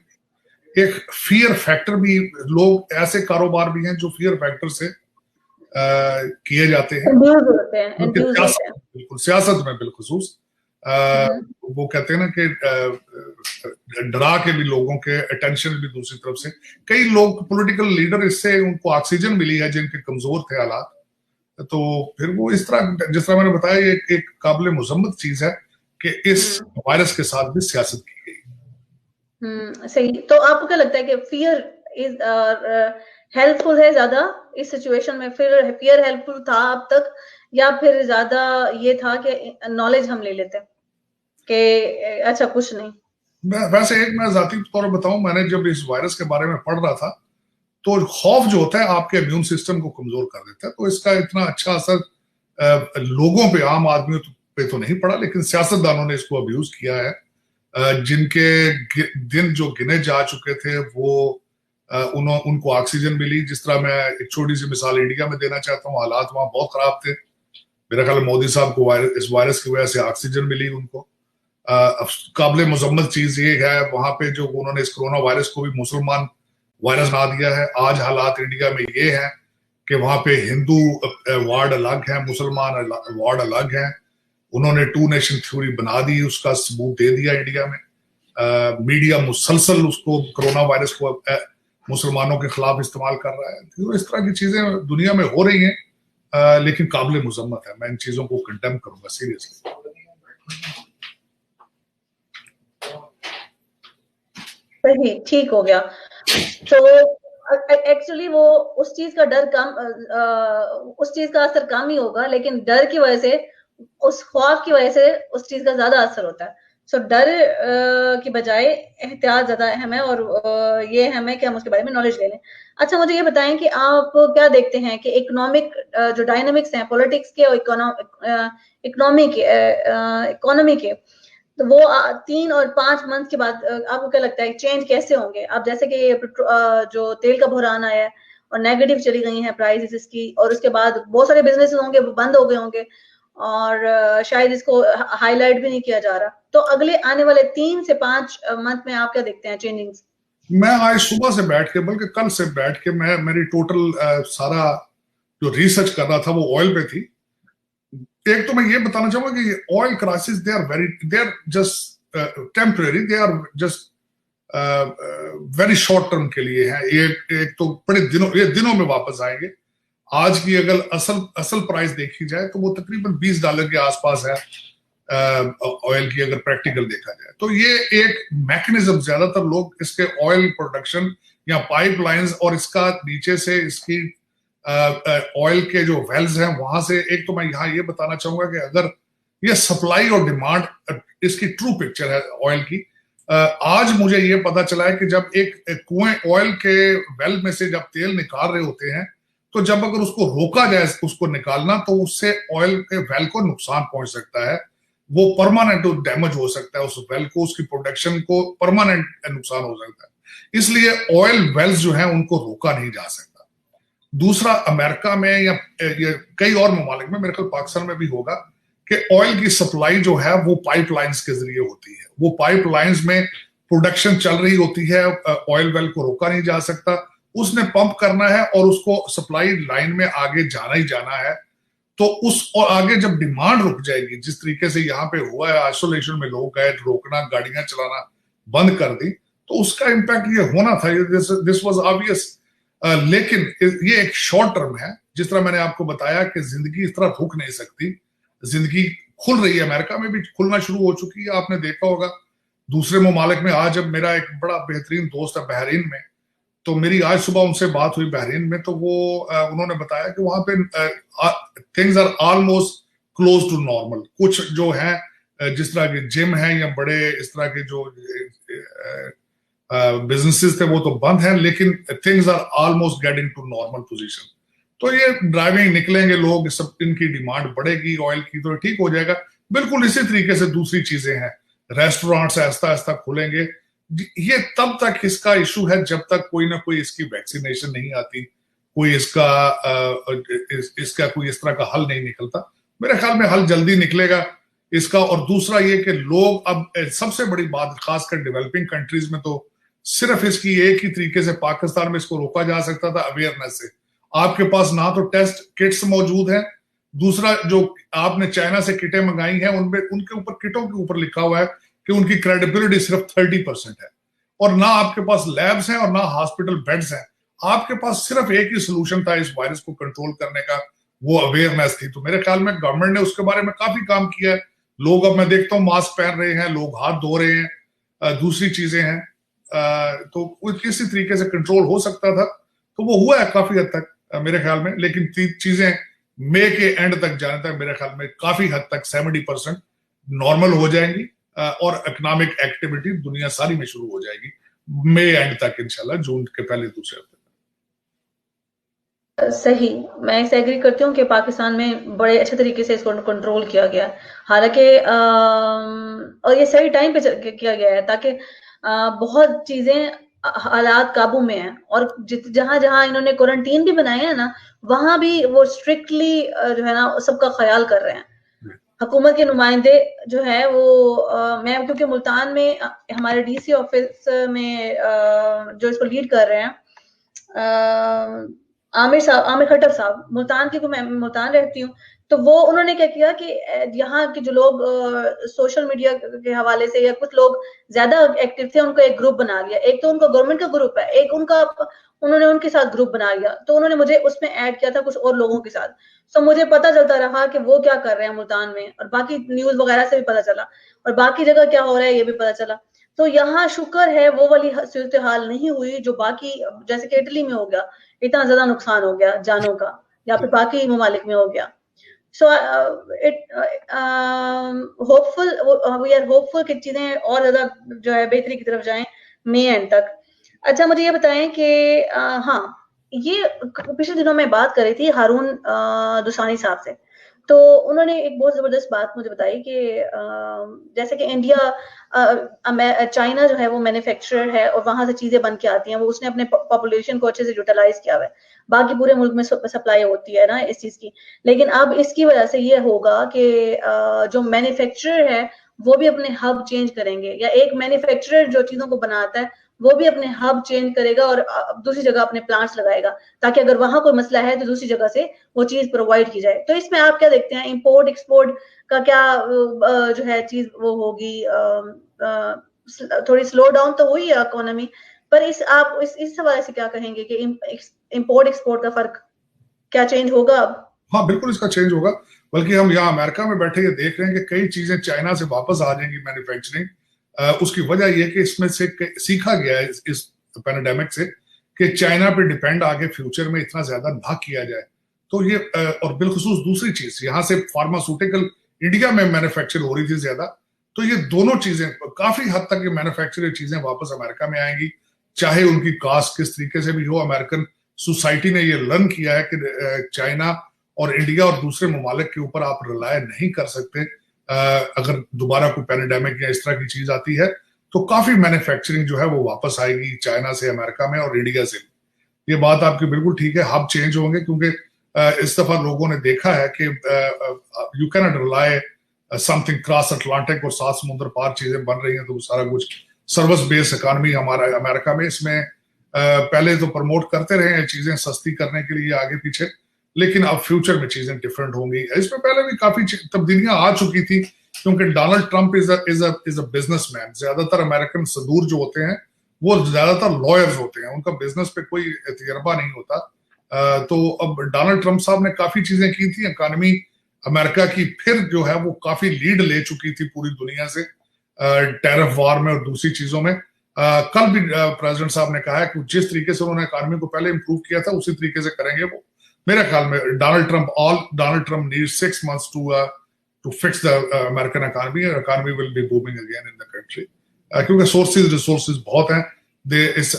एक फियर फैक्टर भी, लोग ऐसे कारोबार भी हैं जो फियर फैक्टर से किए जाते हैं, बिल्कुल सियासत में बिलखुसूस। वो कहते हैं ना कि डरा के भी लोगों के अटेंशन भी दूसरी तरफ से, कई लोग पॉलिटिकल लीडर इससे उनको ऑक्सीजन मिली है जिनके कमजोर थे हालात, तो फिर वो इस तरह, जिस तरह मैंने बताया, एक काबिल मुजम्मत चीज है कि इस वायरस के साथ भी सियासत की गई। सही। तो आपको क्या लगता है कि फियर इज हेल्पफुल है ज्यादा इस सिचुएशन में? फिर फियर हेल्पफुल था अब तक, या फिर ज्यादा ये था कि नॉलेज हम ले लेते कि अच्छा कुछ नहीं? वैसे एक मैं जाती तौर पर बताऊं, मैंने जब इस वायरस के बारे में पढ़ रहा था तो खौफ जो होता है आपके इम्यून सिस्टम को कमजोर कर देता है, तो इसका इतना अच्छा असर लोगों पे, आम आदमियों पे तो नहीं पड़ा, लेकिन सियासतदानों ने इसको अब्यूज किया है। जिनके दिन जो गिने जा चुके थे वो उनको ऑक्सीजन मिली। जिस तरह मैं एक छोटी सी मिसाल इंडिया में देना चाहता हूँ, हालात वहां बहुत खराब थे, मेरा ख्याल मोदी साहब को इस वायरस की वजह से ऑक्सीजन मिली उनको। काबिल मुजम्मत चीज ये है वहां पे जो उन्होंने इस कोरोना वायरस को भी मुसलमान वायरस बना दिया है। आज हालात इंडिया में ये है कि वहां पे हिंदू वार्ड अलग है, मुसलमान वार्ड अलग है। उन्होंने 2 नेशन थ्योरी बना दी, उसका सबूत दे दिया इंडिया में। मीडिया मुसलसल उसको, कोरोना वायरस को मुसलमानों के खिलाफ इस्तेमाल कर रहा है। तो इस तरह की चीजें दुनिया में हो रही हैं, लेकिन काबिल मुजम्मत है। मैं इन चीजों को कंडेम करूंगा सीरियसली। सही, ठीक हो गया। तो एक्चुअली वो उस चीज का डर कम, उस चीज का असर कम ही होगा, लेकिन डर की वजह से, उस खौफ की वजह से उस चीज का ज्यादा असर होता है। सो डर की बजाय एहतियात ज्यादा अहम है, और ये अहम है कि हम उसके बारे में नॉलेज ले लें। अच्छा, मुझे ये बताएं कि आप क्या देखते हैं कि इकोनॉमिक जो डायनामिक्स हैं पॉलिटिक्स के और इकोनॉमी के, तो वो 3 और 5 मंथ के बाद आपको क्या लगता है चेंज कैसे होंगे? अब जैसे कि जो तेल का बहरान आया है और नेगेटिव चली गई हैं प्राइसेस इसकी, और उसके बाद बहुत सारे बिजनेस होंगे वो बंद हो गए होंगे और शायद इसको हाईलाइट भी नहीं किया जा रहा, तो अगले आने वाले 3 से 5 मंथ में आप क्या देखते हैं चेंजिंग्स? मैं आज सुबह से बैठ के, बल्कि कल से बैठ के, मेरी टोटल सारा जो रिसर्च कर रहा था वो ऑयल पे थी। एक तो मैं ये बताना चाहूंगा कि oil crisis they are just temporary, they are just very short term के लिए है। एक तो बड़े दिनों, ये दिनों में वापस आएंगे। आज की अगर असल प्राइस देखी जाए तो वो तकरीबन $20 के आसपास है ऑयल की, अगर प्रैक्टिकल देखा जाए तो। ये एक मैकेनिज्म, ज्यादातर लोग इसके ऑयल प्रोडक्शन या पाइपलाइंस और इसका नीचे से इसकी ऑयल के जो वेल्स हैं वहां से, एक तो मैं यहाँ ये बताना चाहूंगा कि अगर ये सप्लाई और डिमांड इसकी ट्रू पिक्चर है ऑयल की। आज मुझे ये पता चला है कि जब एक कुएं ऑयल के वेल में से जब तेल निकाल रहे होते हैं, तो जब अगर उसको रोका जाए उसको निकालना, तो उससे ऑयल के वेल को नुकसान पहुंच सकता है। वो परमानेंट डैमेज हो सकता है उस वेल को, उसकी प्रोडक्शन को परमानेंट नुकसान हो सकता है। इसलिए ऑयल वेल्स जो है उनको रोका नहीं जा सकता। दूसरा, अमेरिका में या कई और ममालिक में, मेरे ख्याल पाकिस्तान में भी होगा, कि ऑयल की सप्लाई जो है वो पाइपलाइंस के जरिए होती है। वो पाइपलाइंस में प्रोडक्शन चल रही होती है, ऑयल वेल को रोका नहीं जा सकता, उसने पंप करना है और उसको सप्लाई लाइन में आगे जाना ही जाना है। तो उस और आगे जब डिमांड रुक जाएगी, जिस तरीके से यहाँ पे हुआ है, आइसोलेशन में लोग गए, रोकना, गाड़ियां चलाना बंद कर दी, तो उसका इम्पैक्ट ये होना था, दिस वाज ऑब्वियस। लेकिन ये एक शॉर्ट टर्म है। जिस तरह मैंने आपको बताया कि जिंदगी इस तरह रुक नहीं सकती, जिंदगी खुल रही है, अमेरिका में भी खुलना शुरू हो चुकी है, आपने देखा होगा। दूसरे ममालिक में, आज जब मेरा एक बड़ा बेहतरीन दोस्त है बहरीन में, तो मेरी आज सुबह उनसे बात हुई बहरीन में, तो वो उन्होंने बताया कि वहां पे things are almost close to normal. कुछ जो है जिस तरह के जिम है या बड़े इस तरह के जो बिजनेसेस थे वो तो बंद हैं, लेकिन things are almost getting to normal position. तो ये ड्राइविंग निकलेंगे लोग, सब इनकी डिमांड बढ़ेगी ऑयल की, तो ठीक हो जाएगा। बिल्कुल इसी तरीके से दूसरी चीजें हैं, रेस्टोरेंट्स आहिस्ता आहिस्ता खुलेंगे। ये तब तक इसका इशू है जब तक कोई ना कोई इसकी वैक्सीनेशन नहीं आती, कोई इसका कोई इस तरह का हल नहीं निकलता। मेरे ख्याल में हल जल्दी निकलेगा इसका। और दूसरा ये कि लोग अब, सबसे बड़ी बात खासकर डेवलपिंग कंट्रीज में, तो सिर्फ इसकी एक ही तरीके से, पाकिस्तान में इसको रोका जा सकता था अवेयरनेस से। आपके पास ना तो टेस्ट किट्स मौजूद है, दूसरा जो आपने चाइना से किटें मंगाई हैं उनमें, उनके ऊपर किटों के ऊपर लिखा हुआ है कि उनकी क्रेडिबिलिटी सिर्फ 30% है, और ना आपके पास लैब्स हैं और ना हॉस्पिटल बेड्स हैं। आपके पास सिर्फ एक ही सोल्यूशन था इस वायरस को कंट्रोल करने का, वो अवेयरनेस थी। तो मेरे ख्याल में गवर्नमेंट ने उसके बारे में काफी काम किया है। लोग, अब मैं देखता हूँ, मास्क पहन रहे हैं, लोग हाथ धो रहे हैं, दूसरी चीजें हैं। तो किसी तरीके से कंट्रोल हो सकता था, तो वो हुआ है काफी हद तक मेरे ख्याल में। लेकिन चीजें मई के एंड तक जाने तक मेरे ख्याल में काफी हद तक 70% नॉर्मल हो जाएंगी, और इकोनॉमिक एक्टिविटी दुनिया सारी में शुरू हो जाएगी मई एंड तक इंशाल्लाह, जून के पहले दूसरे हफ्ते। सही, मैं इससे एग्री करती हूँ कि पाकिस्तान में बड़े अच्छे तरीके से इसको कंट्रोल किया गया। हालांकि और ये सही टाइम पे किया गया है, ताकि बहुत चीजें, हालात काबू में हैं। और जहां जहां इन्होंने क्वारंटीन भी बनाए हैं ना, वहां भी वो स्ट्रिक्टली जो है ना सबका ख्याल कर रहे हैं। हुकूमत के नुमाइंदे जो है वो मैं, क्योंकि मुल्तान में हमारे डीसी ऑफिस में जो इसको लीड कर रहे हैं, आमिर खट्टर साहब, मुल्तान की, मैं मुल्तान रहती हूँ, तो वो उन्होंने क्या किया कि यहाँ के जो लोग सोशल मीडिया के हवाले से, या कुछ लोग ज्यादा एक्टिव थे, उनको एक ग्रुप बना लिया। एक तो उनका गवर्नमेंट का ग्रुप है, एक उनका, उन्होंने उनके साथ ग्रुप बना लिया। तो उन्होंने मुझे उसमें ऐड किया था कुछ और लोगों के साथ। तो मुझे पता चलता रहा कि वो क्या कर रहे हैं मुल्तान में, और बाकी न्यूज वगैरह से भी पता चला, और बाकी जगह क्या हो रहा है ये भी पता चला। तो यहाँ शुक्र है वो वाली सूरत हाल नहीं हुई जो बाकी, जैसे कि इटली में हो गया, इतना ज्यादा नुकसान हो गया जानों का, या फिर बाकी ममालिक में हो गया। So hopeful, we are hopeful कि चीजें और ज्यादा जो है बेहतरी की तरफ जाएं मई एंड तक। अच्छा, मुझे ये बताएं कि हाँ, ये पिछले दिनों में बात कर रही थी हारून दुसानी साहब से, तो उन्होंने एक बहुत जबरदस्त बात मुझे बताई कि जैसे कि इंडिया, चाइना जो है वो मैन्युफैक्चरर है, और वहां से चीजें बन के आती हैं, वो उसने अपने पॉपुलेशन को अच्छे से यूटिलाइज किया हुआ है। बाकी पूरे मुल्क में सप्लाई होती है ना इस चीज की। लेकिन अब इसकी वजह से ये होगा कि जो मैन्युफैक्चरर है वो भी अपने हब चेंज करेंगे, या एक मैन्युफैक्चरर जो चीजों को बनाता है वो भी अपने हब चेंज करेगा और दूसरी जगह अपने प्लांट्स लगाएगा, ताकि अगर वहां कोई मसला है तो दूसरी जगह से वो चीज प्रोवाइड की जाए। तो इसमें आप क्या देखते हैं, इंपोर्ट एक्सपोर्ट का क्या जो है चीज वो होगी, थोड़ी स्लो डाउन तो हुई है इकोनॉमी, पर आप इस हवाले से क्या कहेंगे कि इंपोर्ट एक्सपोर्ट का फर्क क्या चेंज होगा अब? हाँ बिल्कुल इसका चेंज होगा, बल्कि हम यहाँ अमेरिका में बैठे ये देख रहे हैं कि कई चीजें चाइना से वापस आ जाएंगी मैन्युफैक्चरिंग। उसकी वजह यह कि इसमें से सीखा गया है इस पैंडेमिक से कि चाइना पे डिपेंड आगे फ्यूचर में इतना ज्यादा ना किया जाए। तो ये और बिलखुसूस दूसरी चीज, यहाँ से फार्मास्यूटिकल इंडिया में मैन्युफैक्चर हो रही थी ज्यादा, तो ये दोनों चीजें काफी हद तक ये मैन्युफैक्चरिंग चीजें वापस अमेरिका में आएंगी, चाहे उनकी कास्ट किस तरीके से भी हो। अमेरिकन सोसाइटी ने ये लर्न किया है कि चाइना और इंडिया और दूसरे ममालिक के ऊपर आप रिलाय नहीं कर सकते। अगर दोबारा कोई पैंडेमिक या इस तरह की चीज आती है तो काफी मैन्युफैक्चरिंग जो है वो वापस आएगी चाइना से अमेरिका में और इंडिया से। ये बात आपकी बिल्कुल ठीक है, हब चेंज होंगे, क्योंकि इस दफा लोगों ने देखा है कि you can not rely something cross Atlantic और सात समुद्र पार चीजें बन रही हैं, तो सारा कुछ सर्विस बेस्ड इकोनॉमी हमारा अमेरिका में, इसमें पहले तो प्रमोट करते रहे हैं चीजें सस्ती करने के लिए आगे पीछे, लेकिन अब फ्यूचर में चीजें डिफरेंट होंगी। इसमें पहले भी काफी तब्दीलियां आ चुकी थी, क्योंकि Donald Trump is a businessman. ज्यादातर अमेरिकन सदूर जो होते हैं वो ज्यादातर लॉयर्स होते हैं, उनका बिजनेस पे कोई तजर्बा नहीं होता। तो अब डोनाल्ड ट्रंप साहब ने काफी चीजें की थी, इकोनॉमी अमेरिका की फिर जो है वो काफी लीड ले चुकी थी पूरी दुनिया से, टैरिफ वार में और दूसरी चीजों में। कल भी प्रेसिडेंट साहब ने कहा है कि जिस तरीके से उन्होंने इकोनॉमी को पहले इंप्रूव किया था उसी तरीके से करेंगे वो। मेरे ख्याल में Donald Trump needs 6 months to fix the American economy, and economy will be booming again in the country. क्योंकि रिसोर्सेज बहुत हैं,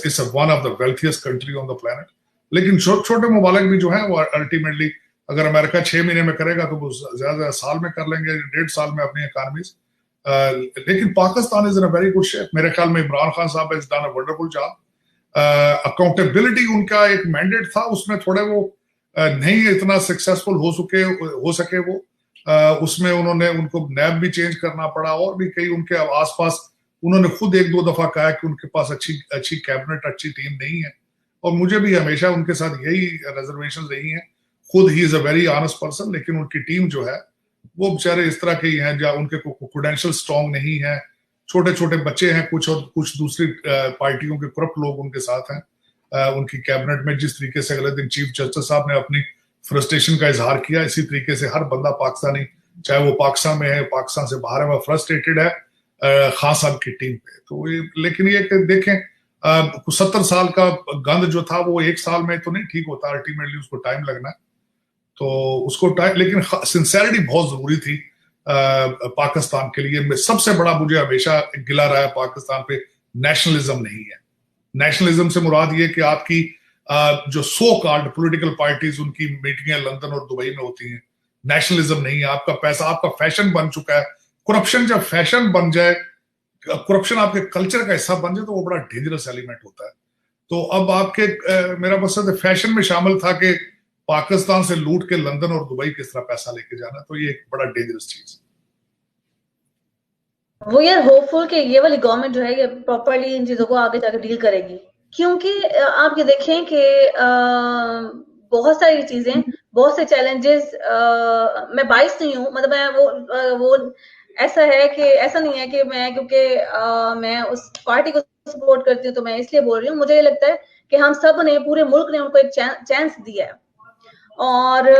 it's one of the wealthiest country on the planet. लेकिन छोटे ममालिक भी जो है वो अल्टीमेटली अगर अमेरिका 6 महीने में करेगा तो वो ज्यादा साल में कर लेंगे, 1.5 साल में अपनी इकोनॉमीज। लेकिन Pakistan is in a very good shape. मेरे ख्याल में इमरान खान साहब has done a wonderful job. Accountability उनका एक मैंडेट था, उसमें थोड़े वो नहीं इतना सक्सेसफुल हो सके वो, उसमें उनको नैब भी चेंज करना पड़ा, और भी कई उनके आसपास उन्होंने खुद 1-2 दफा कहा कि उनके पास अच्छी कैबिनेट, अच्छी टीम नहीं है, और मुझे भी हमेशा उनके साथ यही रिजर्वेशन रही हैं। खुद he is a very honest person, लेकिन उनकी टीम जो है वो बेचारे इस तरह के ही हैं जहाँ उनके क्रेडेंशियल स्ट्रॉन्ग नहीं है, छोटे छोटे बच्चे हैं कुछ, और कुछ दूसरी पार्टियों के करप्ट लोग उनके साथ हैं उनकी कैबिनेट में। जिस तरीके से अगले दिन चीफ जस्टिस साहब ने अपनी फ्रस्ट्रेशन का इजहार किया, इसी तरीके से हर बंदा पाकिस्तानी, चाहे वो पाकिस्तान में है पाकिस्तान से बाहर है, वो फ्रस्ट्रेटेड है खान साहब की टीम पे। तो लेकिन ये देखें 70 साल का गंद जो था वो 1 साल में तो नहीं ठीक होता, अल्टीमेटली उसको टाइम लगना है, तो उसको टाइम, लेकिन सिंसेरिटी बहुत जरूरी थी पाकिस्तान के लिए। सबसे बड़ा मुझे हमेशा गिला रहा है पाकिस्तान पे, नेशनलिज्म नहीं है। नेशनलिज्म से मुराद ये कि आपकी जो सो कॉल्ड पॉलिटिकल पार्टीज, उनकी मीटिंगें लंदन और दुबई में होती हैं, नेशनलिज्म नहीं है। आपका पैसा आपका फैशन बन चुका है। करप्शन जब फैशन बन जाए, करप्शन आपके कल्चर का हिस्सा बन जाए, तो वो बड़ा डेंजरस एलिमेंट होता है। तो अब आपके मेरा मकसद फैशन में शामिल था कि पाकिस्तान से लूट के लंदन और दुबई किस तरह पैसा लेके जाना, तो ये एक बड़ा डेंजरस चीज। वो यार होपफुल कि ये वाली गवर्नमेंट जो है ये प्रॉपरली इन चीजों को आगे जाकर डील करेगी, क्योंकि आप ये देखें कि बहुत सारी चीजें, बहुत से चैलेंजेस, मैं बाइस नहीं हूँ, मतलब मैं वो ऐसा है कि ऐसा नहीं है कि मैं क्योंकि मैं उस पार्टी को सपोर्ट करती हूँ तो मैं इसलिए बोल रही हूँ। मुझे ये लगता है कि हम सब ने, पूरे मुल्क ने उनको एक चांस दिया है, और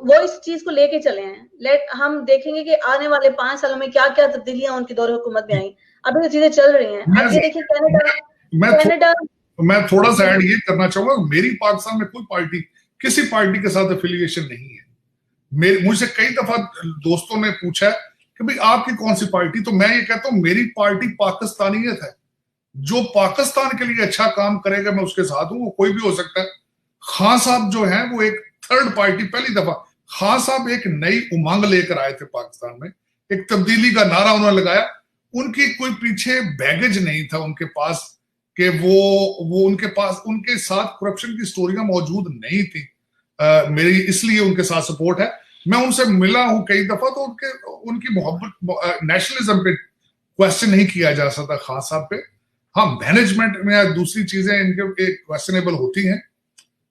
वो इस चीज को लेके चले हैं। हम देखेंगे कि आने वाले 5 सालों में क्या क्या तब्दीलियां उनकी दौर हुकूमत में आई। अभी तो चीजें चल रही हैं। अब ये देखिए कनाडा, मैं थोड़ा सा ऐड ये करना चाहूंगा, मेरी पाकिस्तान में कोई पार्टी, किसी पार्टी के साथ एफिलिएशन नहीं है। मुझसे कई दफा दोस्तों ने पूछा कि भाई आपकी कौन सी पार्टी, तो मैं ये कहता हूँ मेरी पार्टी पाकिस्तानियत है। जो पाकिस्तान के लिए अच्छा काम करेगा मैं उसके साथ हूँ, वो कोई भी हो सकता है। खान साहब जो हैं वो एक थर्ड पार्टी, पहली दफा खान साहब एक नई उमंग लेकर आए थे पाकिस्तान में, एक तब्दीली का नारा उन्होंने लगाया। उनकी कोई पीछे बैगेज नहीं था उनके पास कि वो उनके साथ करप्शन की स्टोरियां मौजूद नहीं थी। मेरी इसलिए उनके साथ सपोर्ट है। मैं उनसे मिला हूं कई दफा, तो उनकी मोहब्बत, नेशनलिज्म पे क्वेश्चन नहीं किया जा सकता खान साहब पे। हाँ, मैनेजमेंट में दूसरी चीजें इनके क्वेश्चनेबल होती हैं,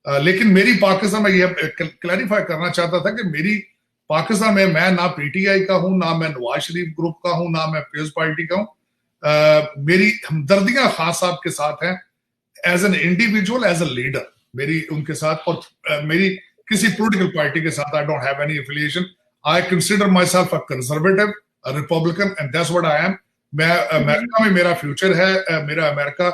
लेकिन मेरी पाकिस्तान में ये क्लैरिफाई करना चाहता था कि मेरी पाकिस्तान में मैं ना पीटीआई का हूं, ना मैं नवाज शरीफ ग्रुप का हूं, ना मैं पीपल्स पार्टी का हूं। मेरी हमदर्दियां खान साहब के साथ हैं as an individual, as a leader, मेरी उनके साथ, और मेरी किसी पॉलिटिकल पार्टी के साथ I don't have any affiliation. I consider my self a conservative, a Republican, and that's what I am. मैं अमेरिका में मेरा फ्यूचर है, मेरा अमेरिका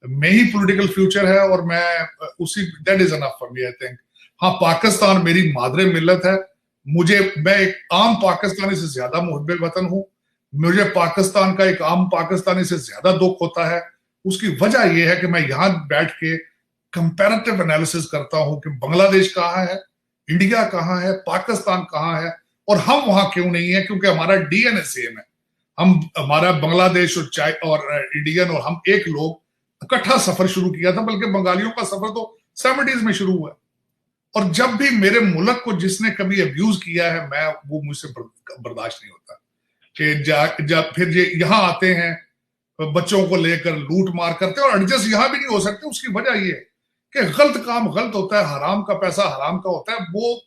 में ही पॉलिटिकल फ्यूचर है, और मैं उसी, that is enough for me I think. हाँ, पाकिस्तान मेरी मादरे मिल्लत है, मैं एक आम पाकिस्तानी से ज्यादा मुहब्बे वतन हूं। मुझे पाकिस्तान का एक आम पाकिस्तानी से ज्यादा दुख होता है। उसकी वजह यह है कि मैं यहां बैठ के कंपैरेटिव एनालिसिस करता हूं कि बांग्लादेश कहाँ है, इंडिया कहाँ है, पाकिस्तान कहाँ है, और हम वहां क्यों नहीं है, क्योंकि हमारा डीएनए सेम है। हमारा बांग्लादेश और इंडियन और हम एक लोग इकट्ठा सफर शुरू किया था, बल्कि बंगालियों का सफर तो 70s में शुरू हुआ। और जब भी मेरे मुल्क को जिसने कभी अब्यूज किया है, वो मुझसे बर्दाश्त नहीं होता कि जब फिर ये यहाँ आते हैं, बच्चों को लेकर लूट मार करते हैं, और एडजस्ट यहाँ भी नहीं हो सकते। उसकी वजह ये कि गलत काम गलत होता है, हराम का पैसा हराम का होता है, वो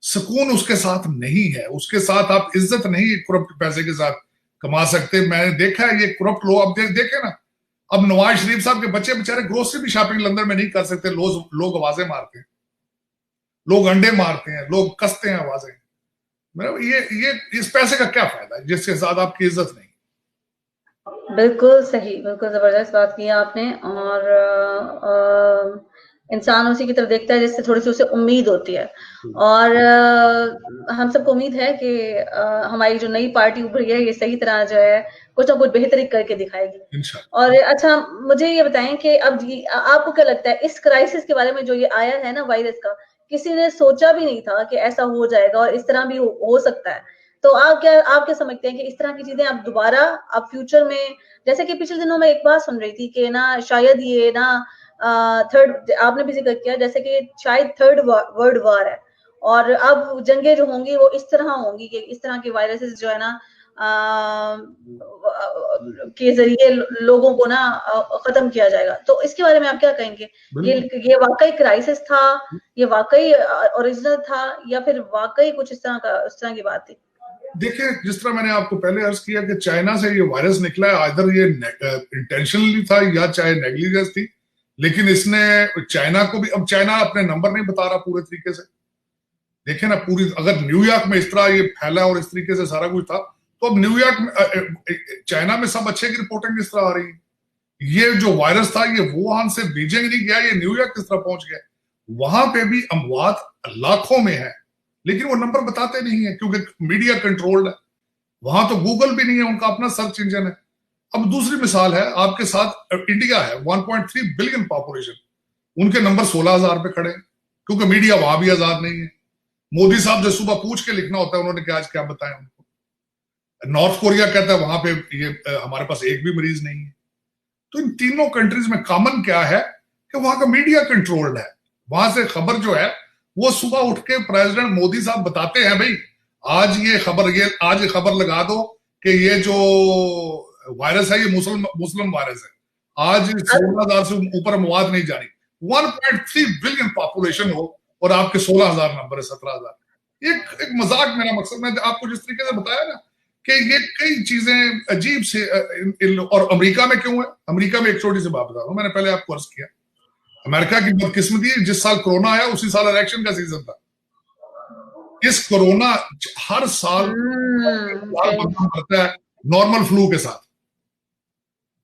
सुकून उसके साथ नहीं है। उसके साथ आप इज्जत नहीं करप्ट पैसे के साथ कमा सकते। मैंने देखा है ये करप्ट लोग, अब देखे ना, अब नवाज शरीफ साहब के बच्चे बेचारे ग्रोसरी भी शॉपिंग लंदन में नहीं कर सकते। लोग आवाजें मारते हैं, लोग अंडे मारते हैं, लोग कसते हैं आवाजें। मतलब ये इस पैसे का क्या फायदा है जिसके साथ आपकी इज्जत नहीं। बिल्कुल सही, बिल्कुल जबरदस्त बात की आपने। और इंसान उसी की तरफ देखता है जिससे थोड़ी सी उसे उम्मीद होती है। और हम सबको उम्मीद है कि हमारी जो नई पार्टी उभरी है, ये सही तरह जो है कुछ ना कुछ बेहतरी करके दिखाएगी। और अच्छा, मुझे ये बताएं कि अब आपको क्या लगता है इस क्राइसिस के बारे में, जो ये आया है ना वायरस का, किसी ने सोचा भी नहीं था कि ऐसा हो जाएगा और इस तरह भी हो सकता है। तो आप क्या समझते हैं कि इस तरह की चीजें आप दोबारा आप फ्यूचर में, जैसे कि पिछले दिनों में एक बात सुन रही थी कि ना शायद ये ना थर्ड, आपने भी जिक्र किया, जैसे कि शायद थर्ड वर्ल्ड वॉर है, और अब जंगें जो होंगी वो इस तरह होंगी कि इस तरह के वायरसेस जो है ना के जरिए लोगों को ना खत्म किया जाएगा। तो इसके बारे में आप क्या कहेंगे? ये वाकई क्राइसिस था, ये वाकई ओरिजिनल था, या फिर वाकई कुछ इस तरह की बात थी? देखिए, जिस तरह मैंने आपको पहले अर्ज किया कि चाइना से ये वायरस निकला है, आइदर ये इंटेंशनली था या चाहे नेग्लिजेंस थी, लेकिन इसने चाइना को भी, अब चाइना अपने नंबर नहीं बता रहा पूरे तरीके से। देखे ना, पूरी, अगर न्यूयॉर्क में इस तरह ये फैला और इस तरीके से सारा कुछ था, तो अब न्यूयॉर्क में, चाइना में सब अच्छे की रिपोर्टिंग किस तरह आ रही है। ये जो वायरस था ये वुहान से बीजिंग नहीं गया, ये न्यूयॉर्क किस तरह पहुंच गया। वहां पे भी अमवात लाखों में है, लेकिन वो नंबर बताते नहीं है क्योंकि मीडिया कंट्रोल्ड है। वहां तो गूगल भी नहीं है, उनका अपना सर्च इंजन है। अब दूसरी मिसाल है आपके साथ, इंडिया है 1.3 बिलियन पॉपुलेशन, उनके नंबर 16,000 पे खड़े, क्योंकि मीडिया वहां भी आजाद नहीं है। मोदी साहब जो सुबह पूछ के लिखना होता है, उन्होंने क्या आज क्या बताया उनको। नॉर्थ कोरिया कहता है वहां पे ये हमारे पास एक भी मरीज नहीं है। तो इन तीनों कंट्रीज में कॉमन क्या है कि वहां का मीडिया कंट्रोल्ड है। वहां से खबर जो है वो सुबह उठ के प्रेसिडेंट मोदी साहब बताते हैं, भाई आज ये खबर लगा दो कि ये जो वायरस है ये मुस्लिम वायरस है। आज 16,000 से ऊपर मवाद नहीं जानी। 1.3 बिलियन पॉपुलेशन हो और आपके 16,000 नंबर है, 17,000। एक मजाक, मेरा मकसद, मैं आपको जिस तरीके से बताया ना कि ये कई चीजें अजीब से, और अमेरिका में क्यों है। अमेरिका में एक छोटी सी बात बता रहा हूं, मैंने पहले आपको अर्ज किया, अमेरिका की बदकिस्मती, जिस साल कोरोना आया उसी साल इलेक्शन का सीजन था। इस कोरोना हर साल मरता है नॉर्मल फ्लू के साथ,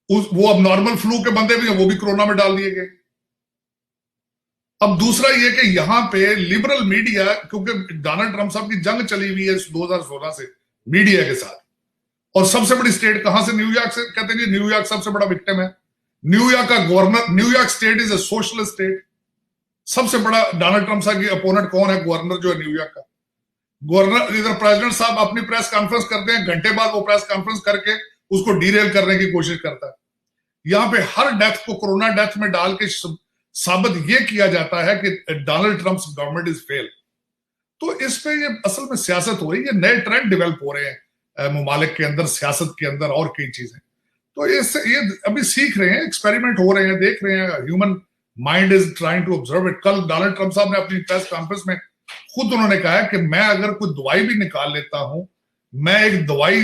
वो अब नॉर्मल फ्लू के बंदे भी हैं, वो भी कोरोना में डाल दिए गए। अब दूसरा ये कि यहां पे लिबरल मीडिया, क्योंकि डोनाल्ड ट्रंप साहब की जंग चली हुई है 2016 से मीडिया के साथ, और सबसे बड़ी स्टेट कहां से, न्यूयॉर्क से। कहते हैं न्यूयॉर्क सबसे बड़ा विक्टिम है। न्यूयॉर्क का governor, New York state is a socialist state. सबसे बड़ा डोनाल्ड ट्रंप साहब की अपोनेंट कौन है? गवर्नर जो है न्यूयॉर्क का। गवर्नर, इधर प्रेसिडेंट साहब अपनी प्रेस कॉन्फ्रेंस करते हैं, घंटे बाद वो प्रेस कॉन्फ्रेंस करके उसको डीरेल करने की कोशिश करता है। यहां पे हर डेथ को कोरोना डेथ में डाल के साबित ये किया जाता है कि Donald Trump government is fail. तो इस पे ये असल में सियासत हो रही है, नए ट्रेंड डेवलप हो रहे हैं ममालिक के अंदर, सियासत के अंदर, और कई चीजें। तो ये अभी सीख रहे हैं, एक्सपेरिमेंट हो रहे हैं, देख रहे हैं, human mind is trying to observe it. कल डोनाल्ड ट्रंप साहब ने अपनी प्रेस कॉन्फ्रेंस में खुद उन्होंने कहा है कि मैं अगर कोई दवाई भी निकाल लेता हूं, मैं एक दवाई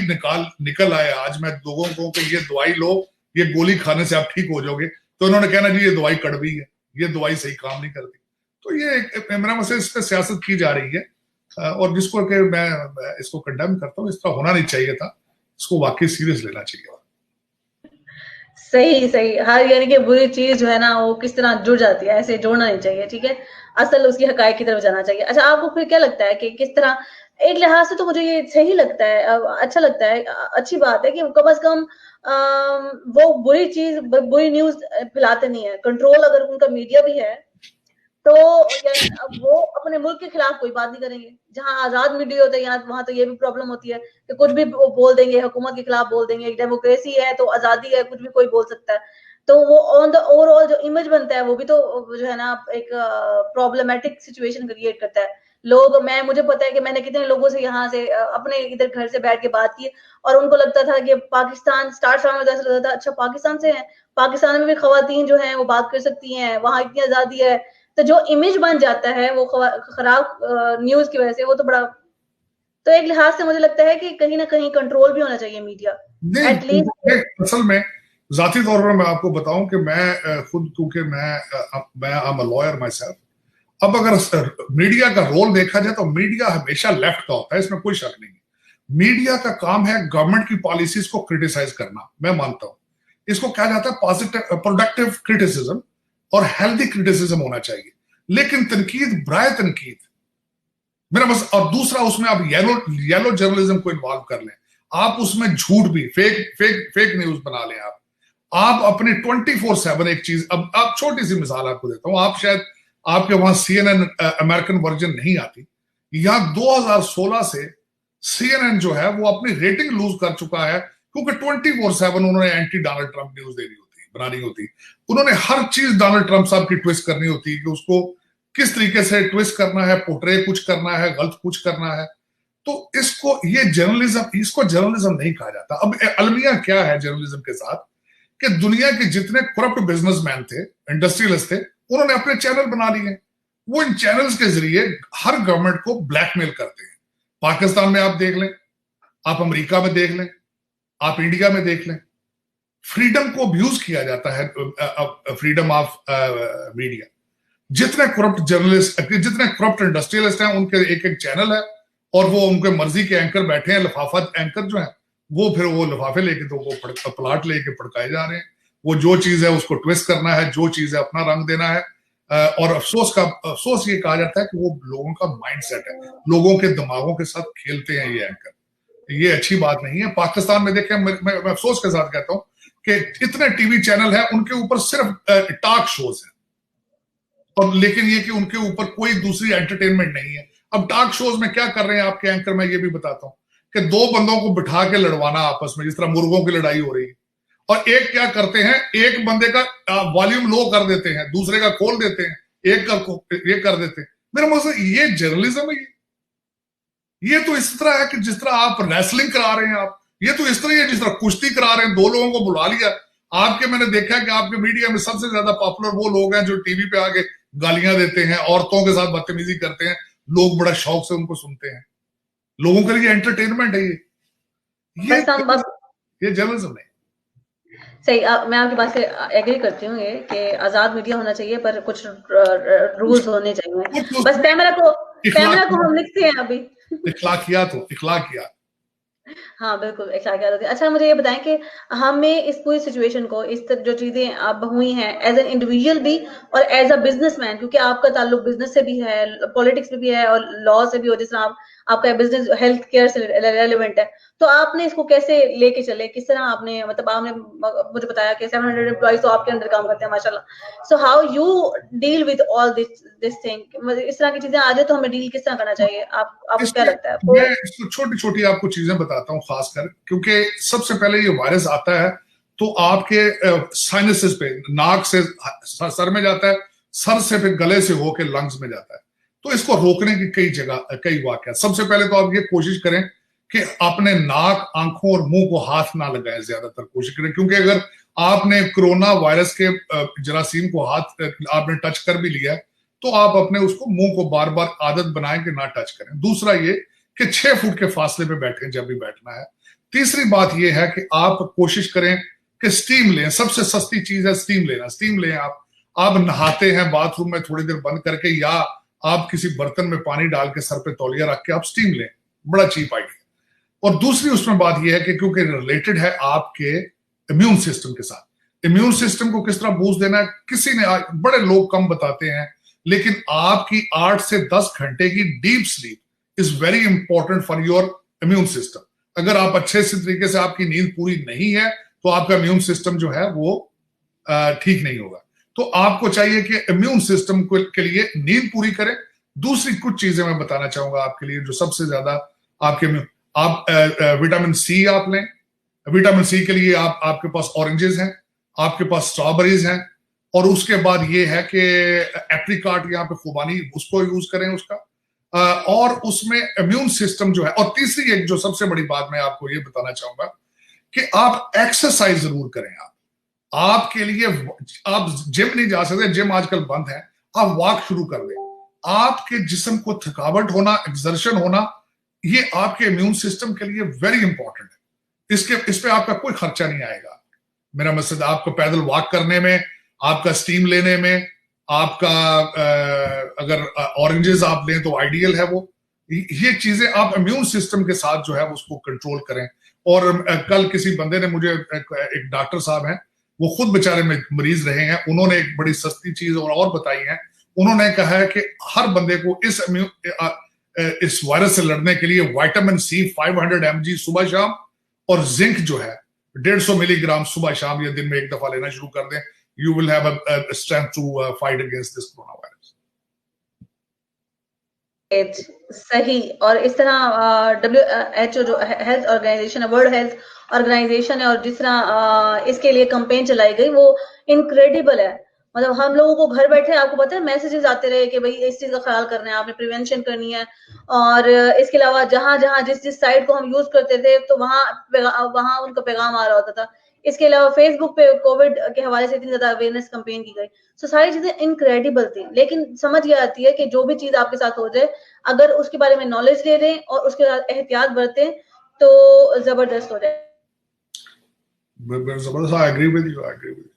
निकल आया आज मैं लोगों को कि ये दवाई लो, ये गोली खाने से आप ठीक हो जाओगे, तो उन्होंने कहना जी ये दवाई कड़वी है, ये दवाई सही काम नहीं करती। तो ये मेरा मतलब इस पर सियासत की जा रही है और जिसको कि मैं इसको कंडेम करता हूँ, इस तरह होना नहीं चाहिए था, इसको वाकई सीरियस लेना चाहिए। सही सही, हर यानी कि बुरी चीज जो है ना वो किस तरह जुड़ जाती है, ऐसे जोड़ना नहीं चाहिए, ठीक है, असल उसकी हकायक की तरफ जाना चाहिए। अच्छा, आपको फिर क्या लगता है कि किस तरह, एक लिहाज से तो मुझे ये सही लगता है, अच्छा लगता है, अच्छी बात है कि कम से कम वो बुरी चीज, बुरी न्यूज फैलाते नहीं है, कंट्रोल अगर उनका मीडिया भी है तो वो अपने मुल्क के खिलाफ कोई बात नहीं करेंगे। जहां आजाद मीडिया होता है यहाँ वहां तो ये भी प्रॉब्लम होती है कि कुछ भी बोल देंगे, हुकूमत के खिलाफ बोल देंगे, डेमोक्रेसी है तो आजादी है, कुछ भी कोई बोल सकता है। तो वो ऑन द ओवरऑल जो इमेज बनता है वो भी तो जो है ना एक प्रॉब्लमेटिक सिचुएशन क्रिएट करता है। लोग, मुझे पता है कि मैंने कितने लोगों से यहाँ से अपने इधर घर से बैठ के बात की और उनको लगता था कि पाकिस्तान स्टार्ट में ऐसा लगता था, अच्छा पाकिस्तान से है, पाकिस्तान में भी खवातीन जो है वो बात कर सकती हैं, वहां इतनी आजादी है। तो जो इमेज बन जाता है वो खराब न्यूज की वजह से, वो तो बड़ा, तो एक लिहाज से मुझे लगता है कि कहीं ना कहीं कंट्रोल भी होना चाहिए मीडिया एटलीस्ट। असल में जाती तौर पर मैं आपको बताऊं कि मैं खुद, क्योंकि मैं I am a lawyer my self, अब अगर मीडिया का रोल देखा जाए तो मीडिया हमेशा लेफ्ट का होता है, इसमें कोई शक नहीं। मीडिया का काम है गवर्नमेंट की पॉलिसीज को क्रिटिसाइज करना, मैं मानता हूं। इसको कहा जाता है पॉजिटिव प्रोडक्टिव क्रिटिसिज्म और हेल्दी क्रिटिसिज्म होना चाहिए, लेकिन तनकीद बराए तनकीद मेरा बस। और दूसरा, उसमें आप येलो जर्नलिज्म को इन्वॉल्व कर लें, आप उसमें झूठ भी, फेक न्यूज बना लें, आप अपने 24/7 एक चीज, अब आप छोटी सी मिसाल आपको देता हूं, आप शायद आपके वहां CNN अमेरिकन वर्जन नहीं आती, यहां 2016 से CNN जो है वो अपनी रेटिंग लूज कर चुका है, क्योंकि 24/7 उन्होंने एंटी डोनाल्ड ट्रंप न्यूज देनी होती, बनानी होती, उन्होंने हर चीज डोनाल्ड ट्रंप साहब की ट्विस्ट करनी होती है कि उसको किस तरीके से ट्विस्ट करना है, पोर्ट्रे कुछ करना है, गलत कुछ करना है। तो ये जर्नलिज्म, इसको जर्नलिज्म नहीं कहा जाता। अब अलमिया क्या है जर्नलिज्म के साथ, कि दुनिया के जितने करप्ट बिजनेसमैन थे, इंडस्ट्रियलिस्ट थे, उन्होंने अपने चैनल बना लिए, वो इन चैनल्स के जरिए हर गवर्नमेंट को ब्लैकमेल करते हैं। पाकिस्तान में आप देख लें, आप अमेरिका में देख लें, आप इंडिया में देख लें, फ्रीडम को अब्यूज किया जाता है, फ्रीडम ऑफ मीडिया। जितने करप्ट जर्नलिस्ट, जितने करप्ट इंडस्ट्रियलिस्ट हैं, उनके एक एक चैनल है और वो उनके मर्जी के एंकर बैठे हैं, लिफाफा एंकर जो है वो फिर वो लिफाफे लेके तो वो प्लाट लेके फड़काए जा रहे हैं। वो जो चीज है उसको ट्विस्ट करना है, जो चीज है अपना रंग देना है। और अफसोस ये कहा जाता है कि वो लोगों का माइंडसेट है, लोगों के दिमागों के साथ खेलते हैं ये एंकर। ये अच्छी बात नहीं है। पाकिस्तान में देखें, मैं अफसोस के साथ कहता हूं कि इतने टीवी चैनल है, उनके ऊपर सिर्फ टॉक शोज है, और लेकिन ये कि उनके ऊपर कोई दूसरी एंटरटेनमेंट नहीं है। अब टॉक शोज में क्या कर रहे हैं आपके एंकर, मैं ये भी बताता हूं कि दो बंदों को बिठा के लड़वाना आपस में, जिस तरह मुर्गों की लड़ाई हो रही है, और एक क्या करते हैं, एक बंदे का वॉल्यूम लो कर देते हैं, दूसरे का खोल देते हैं, एक का ये कर देते हैं। मेरा मतलब ये जर्नलिज्म है? ये तो इस तरह है कि जिस तरह आप रेसलिंग करा रहे हैं, आप ये तो इस तरह है जिस तरह कुश्ती करा रहे हैं, दो लोगों को बुला लिया। आपके, मैंने देखा कि आपके मीडिया में सबसे ज्यादा पॉपुलर वो लोग हैं जो टीवी पे आके गालियां देते हैं, औरतों के साथ बदतमीजी करते हैं, लोग बड़ा शौक से उनको सुनते हैं, लोगों के लिए एंटरटेनमेंट है ये जर्नलिज्म नहीं। सही, मैं आपकी बात से एग्री करती हूँ ये कि आजाद मीडिया होना चाहिए, पर कुछ रूल्स होने चाहिए। बस कैमरा को हम लिखते हैं अभी इखलाकियात। हाँ बिल्कुल, इखलाकियात। अच्छा, मुझे ये बताएं कि हमें इस पूरी सिचुएशन को, इस जो चीजें अब हुई हैं, एज एन इंडिविजुअल भी और एज अ बिजनेसमैन, क्योंकि आपका ताल्लुक बिजनेस से भी है, पॉलिटिक्स में भी है और लॉ से भी हो, जिस तरह आपका बिजनेस हेल्थ केयर से रेलिवेंट है, तो आपने इसको कैसे लेके चले, किस तरह आपने, मतलब आपने मुझे बताया कि 700 एम्प्लॉइज तो आपके अंदर काम करते हैं माशाल्लाह। So how you deal with all this thing, इस तरह की चीजें आ जाए तो हमें डील किस तरह करना चाहिए, आपको क्या लगता है? मैं छोटी छोटी आपको चीजें बताता हूँ, खासकर क्योंकि सबसे पहले ये वायरस आता है तो आपके साइनसेस पे, नाक से सर में जाता है, सर से फिर गले से होकर लंग्स में जाता है। तो इसको रोकने की कई वाक़या। सबसे पहले तो आप ये कोशिश करें कि अपने नाक, आंखों और मुंह को हाथ ना लगाएं, ज्यादातर कोशिश करें, क्योंकि अगर आपने कोरोना वायरस के जरासीम को हाथ आपने टच कर भी लिया है तो आप अपने उसको मुंह को बार बार आदत बनाएं कि ना टच करें। दूसरा ये कि 6 फुट के फासले पे बैठें जब भी बैठना है। तीसरी बात यह है कि आप कोशिश करें कि स्टीम लें, सबसे सस्ती चीज है स्टीम लेना। स्टीम लें आप नहाते हैं बाथरूम में थोड़ी देर बंद करके, या आप किसी बर्तन में पानी डाल के सर पे तौलिया रख के आप स्टीम लें, बड़ा चीप आइडिया। और दूसरी उसमें बात यह है कि क्योंकि रिलेटेड है आपके इम्यून सिस्टम के साथ, इम्यून सिस्टम को किस तरह बूस्ट देना है, किसी ने बड़े लोग कम बताते हैं, लेकिन आपकी 8 से 10 घंटे की deep sleep is very important for your immune system. अगर आप अच्छे से तरीके से आपकी नींद पूरी नहीं है तो आपका इम्यून सिस्टम जो है वो ठीक नहीं होगा। तो आपको चाहिए कि इम्यून सिस्टम के लिए नींद पूरी करें। दूसरी कुछ चीजें मैं बताना चाहूंगा आपके लिए जो सबसे ज्यादा आपके आप विटामिन सी आप लें। विटामिन सी के लिए आपके पास ऑरेंजेस हैं, आपके पास स्ट्रॉबेरीज हैं, और उसके बाद ये है कि एप्रिकॉट यहाँ पे खुबानी, उसको यूज करें उसका, और उसमें इम्यून सिस्टम जो है। और तीसरी एक जो सबसे बड़ी बात मैं आपको ये बताना चाहूंगा कि आप एक्सरसाइज जरूर करें। आपके लिए आप जिम नहीं जा सकते, जिम आजकल बंद है, आप वॉक शुरू कर दें। आपके जिस्म को थकावट होना, एक्सर्शन होना, ये आपके इम्यून सिस्टम के लिए वेरी इंपॉर्टेंट है। इस पे आपका कोई खर्चा नहीं आएगा। मेरा मकसद आपको पैदल वॉक करने में, आपका स्टीम लेने में, आपका अगर ऑरेंजेस आप लें तो आइडियल है वो। ये चीजें आप इम्यून सिस्टम के साथ जो है उसको कंट्रोल करें। और कल किसी बंदे ने मुझे, एक डॉक्टर साहब हैं, वो खुद बेचारे में मरीज रहे हैं, उन्होंने एक बड़ी सस्ती चीज और बताई है। उन्होंने कहा है कि हर बंदे को इस वायरस से लड़ने के लिए विटामिन सी 500 mg सुबह शाम, और जिंक जो है 150 मिलीग्राम सुबह शाम या दिन में एक दफा लेना शुरू कर दें। You will have a strength to fight against this coronavirus. सही। और इस तरह WHO जो हेल्थ ऑर्गेनाइजेशन है, वर्ल्ड हेल्थ ऑर्गेनाइजेशन है, और जिस तरह इसके लिए कैंपेन चलाई गई वो इनक्रेडिबल है। मतलब हम लोगों को घर बैठे, आपको पता है, मैसेजेस आते रहे कि भाई इस चीज का ख्याल करना है, आपने प्रिवेंशन करनी है। और इसके अलावा जहां जहां जिस साइट को हम यूज करते थे तो वहां उनका पैगाम आ रहा होता था। इसके अलावा फेसबुक पे कोविड के हवाले से इतनी ज्यादा अवेयरनेस कैंपेन की गई। तो सारी चीजें इनक्रेडिबल थी। लेकिन समझ ये आती है कि जो भी चीज आपके साथ हो जाए, अगर उसके बारे में नॉलेज ले लें और उसके साथ एहतियात बरतें तो जबरदस्त हो जाए। जबरदस्त, I agree with you. I agree with you.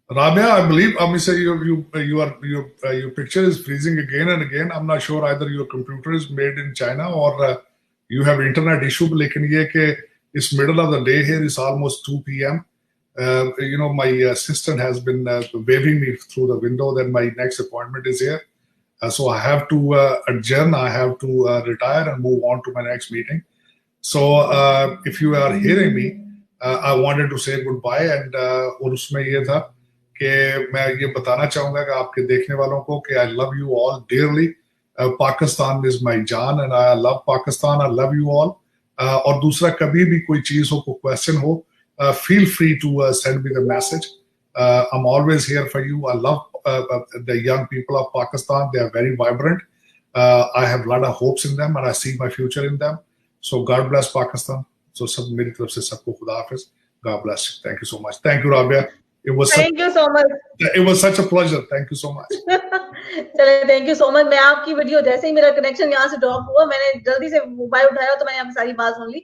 Rabia, I believe, Amisa, your picture is freezing again and again. I'm not sure either your computer is made in China or you have internet issue. लेकिन ये कि it's middle of the day here. It's almost 2 p.m. My assistant has been waving me through the window that my next appointment is here. So I have to adjourn. I have to retire and move on to my next meeting. So if you are hearing me, I wanted to say goodbye. And और उसमें ये था कि मैं ये बताना चाहूंगा कि आपके देखने वालों को कि I love you all dearly. Pakistan is my जान and I love Pakistan. I love you all. और दूसरा, कभी भी कोई चीज हो, कोई क्वेश्चन हो, feel free to send me the message. I'm always here for you. I love the young people of Pakistan. They are very vibrant. I have a lot of hopes in them and I see my future in them. So God bless Pakistan. So सब मेरी तरफ से सबको खुदा हाफिज. God bless you. Thank you so much. Thank you, Rabia. Thank you so much. It was such a pleasure. Thank you so much. चले, thank you so much. मैं आपकी video, जैसे ही मेरा कनेक्शन यहाँ से ड्रॉप हुआ, मैंने जल्दी से मोबाइल उठाया तो मैंने आपकी सारी बात सुन ली।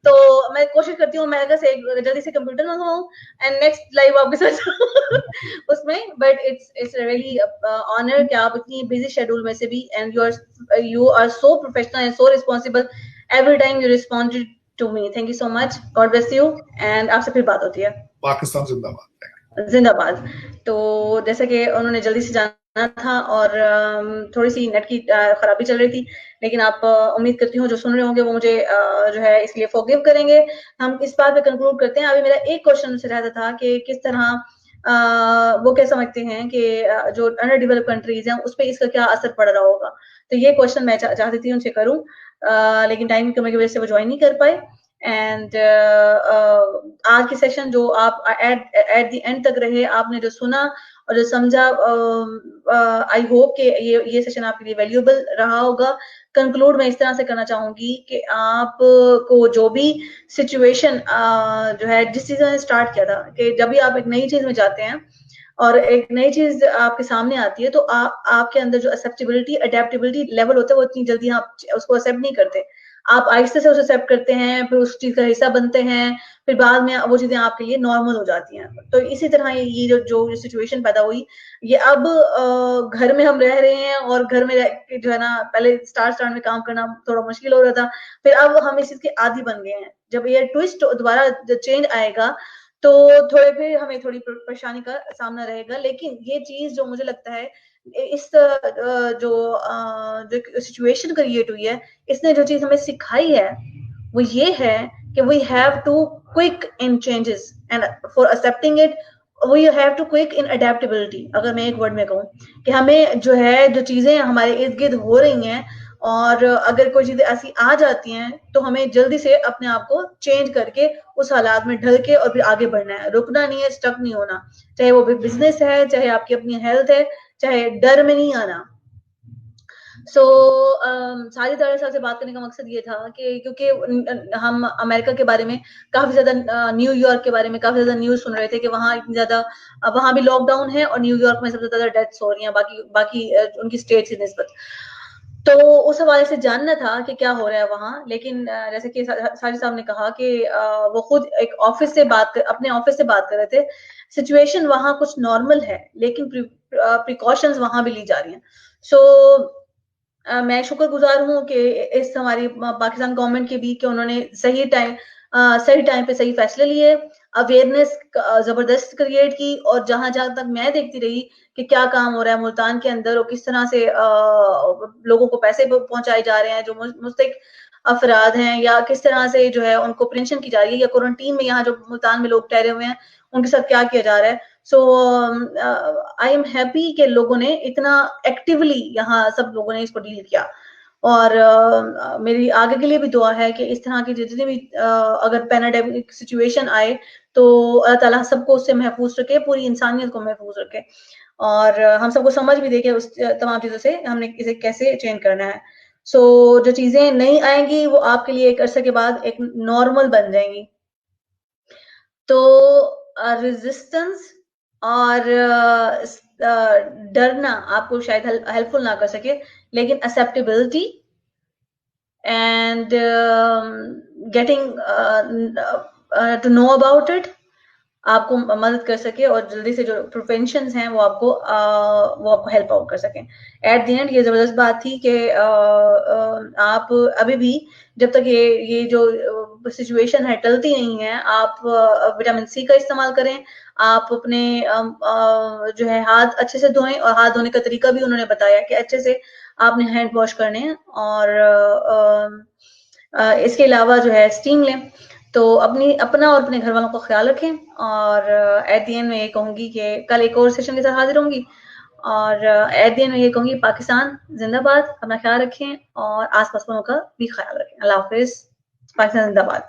तो मैं कोशिश करती हूँ मैं से जल्दी से कंप्यूटर मंगवाऊँ एंड नेक्स्ट लाइव आपके साथ उसमें। बट इट्स रियली ऑनर कि आप इतनी बिजी शेड्यूल में से भी, and you are so professional and so responsible every time you responded to me. Thank you so much. God bless you. And आपसे फिर बात होती है। पाकिस्तान जिंदाबाद। जिंदाबाद। तो जैसे कि उन्होंने जल्दी से जाना था और थोड़ी सी नेट की खराबी चल रही थी, लेकिन आप उम्मीद करती हूँ जो सुन रहे होंगे वो मुझे जो है इसलिए फॉरगिव करेंगे। हम इस बात पे कंक्लूड करते हैं। अभी मेरा एक क्वेश्चन से रहता था कि किस तरह वो क्या समझते हैं कि जो अंडर डेवलप्ड कंट्रीज हैं उस पर इसका क्या असर पड़ रहा होगा। तो ये क्वेश्चन मैं चाहती थी उनसे करूं, लेकिन टाइम की कमी की वजह से वो ज्वाइन नहीं कर पाए। एंड आज की सेशन जो आप एट द एंड तक रहे, आपने जो सुना और जो समझा, आई होप कि ये सेशन आपके लिए वैल्यूएबल रहा होगा। कंक्लूड मैं इस तरह से करना चाहूंगी कि आप को जो भी सिचुएशन जो है, जिस चीज ने स्टार्ट किया था कि जब भी आप एक नई चीज में जाते हैं और एक नई चीज आपके सामने आती है, तो आपके अंदर जो एक्सेप्टेबिलिटी अडेप्टेबिलिटी लेवल होता है वो इतनी जल्दी आप उसको एक्सेप्ट नहीं करते। आप आहिस्ते से उसे एक्सेप्ट करते हैं, फिर उस चीज का हिस्सा बनते हैं, फिर बाद में वो चीजें आपके लिए नॉर्मल हो जाती हैं। तो इसी तरह ये जो सिचुएशन पैदा हुई, ये अब घर में हम रह रहे हैं और घर में रह के जो है ना, पहले स्टार्ट में काम करना थोड़ा मुश्किल हो रहा था, फिर अब हम इस चीज के आदी बन गए हैं। जब ये ट्विस्ट दोबारा चेंज आएगा तो थोड़े फिर हमें थोड़ी परेशानी का सामना रहेगा। लेकिन ये चीज जो मुझे लगता है, इस जो सिचुएशन क्रिएट हुई है, इसने जो चीज हमें सिखाई है वो ये है कि we have to quick in changes and for accepting it we have to quick in adaptability. अगर मैं एक वर्ड में कहूँ कि हमें जो है, जो चीजें हमारे इर्द गिर्द हो रही हैं और अगर कोई चीजें ऐसी आ जाती हैं, तो हमें जल्दी से अपने आप को चेंज करके उस हालात में ढल के और फिर आगे बढ़ना है, रुकना नहीं है, स्टक नहीं होना। चाहे वो बिजनेस है, चाहे आपकी अपनी हेल्थ है, चाहे डर में नहीं आना। सो सारी तरह से बात करने का मकसद ये था कि क्योंकि हम अमेरिका के बारे में काफी ज्यादा, न्यूयॉर्क के बारे में काफी ज्यादा न्यूज सुन रहे थे कि वहाँ इतनी ज्यादा, वहाँ भी लॉकडाउन है और न्यूयॉर्क में सबसे ज्यादा डेथ्स हो रही हैं बाकी बाकी उनकी स्टेट की निस्बत। तो उस हवाले से जानना था कि क्या हो रहा है वहाँ। लेकिन जैसे कि साजिद साहब ने कहा कि वो खुद एक ऑफिस से अपने ऑफिस से बात कर रहे थे। सिचुएशन वहाँ कुछ नॉर्मल है, लेकिन प्रिकॉशंस वहाँ भी ली जा रही हैं। सो मैं शुक्रगुजार हूँ कि इस हमारी पाकिस्तान गवर्नमेंट की भी, कि उन्होंने सही टाइम पे सही फैसले लिए, अवेयरनेस जबरदस्त क्रिएट की। और जहां जहां तक मैं देखती रही कि क्या काम हो रहा है मुल्तान के अंदर और किस तरह से लोगों को पैसे पहुंचाए जा रहे हैं जो मुस्तक अफराद हैं, या किस तरह से जो है उनको पेंशन की जा रही है, या क्वारंटीन में यहाँ जो मुल्तान में लोग ठहरे हुए हैं उनके साथ क्या किया जा रहा है। सो आई एम हैप्पी कि लोगों ने इतना एक्टिवली यहाँ सब लोगों ने इसको डील किया। और मेरी आगे के लिए भी दुआ है कि इस तरह की जितनी भी अगर पैंडेमिक सिचुएशन आए तो अल्लाह ताला सबको उससे महफूज रखे, पूरी इंसानियत को महफूज रखे, और हम सबको समझ भी दे के उस तमाम चीजों से हमने इसे कैसे चेंज करना है। सो जो चीजें नहीं आएंगी वो आपके लिए एक अरसे के बाद एक नॉर्मल बन जाएंगी। तो रेजिस्टेंस और डरना आपको शायद हेल्पफुल ना कर सके, लेकिन acceptability and getting to know about it आपको मदद कर सके, और जल्दी से जो प्रिवेंशन हैं वो आपको हेल्प आउट कर सकें। एट द एंड ये जबरदस्त बात थी कि आप अभी भी, जब तक ये जो सिचुएशन है टलती नहीं है, आप विटामिन सी का इस्तेमाल करें। आप अपने जो है हाथ अच्छे से धोएं, और हाथ धोने का तरीका भी उन्होंने बताया कि अच्छे से आपने हैंड वॉश करने हैं, और इसके अलावा जो है स्टीम लें। तो अपना और अपने घर वालों का ख्याल रखें। और एट दी एंड में ये कहूंगी कि कल एक और सेशन के साथ हाजिर होंगी, और एट दी एंड में ये कहूंगी पाकिस्तान जिंदाबाद, अपना ख्याल रखें और आसपास वालों का भी ख्याल रखें। अल्लाह हाफिज। पाकिस्तान जिंदाबाद।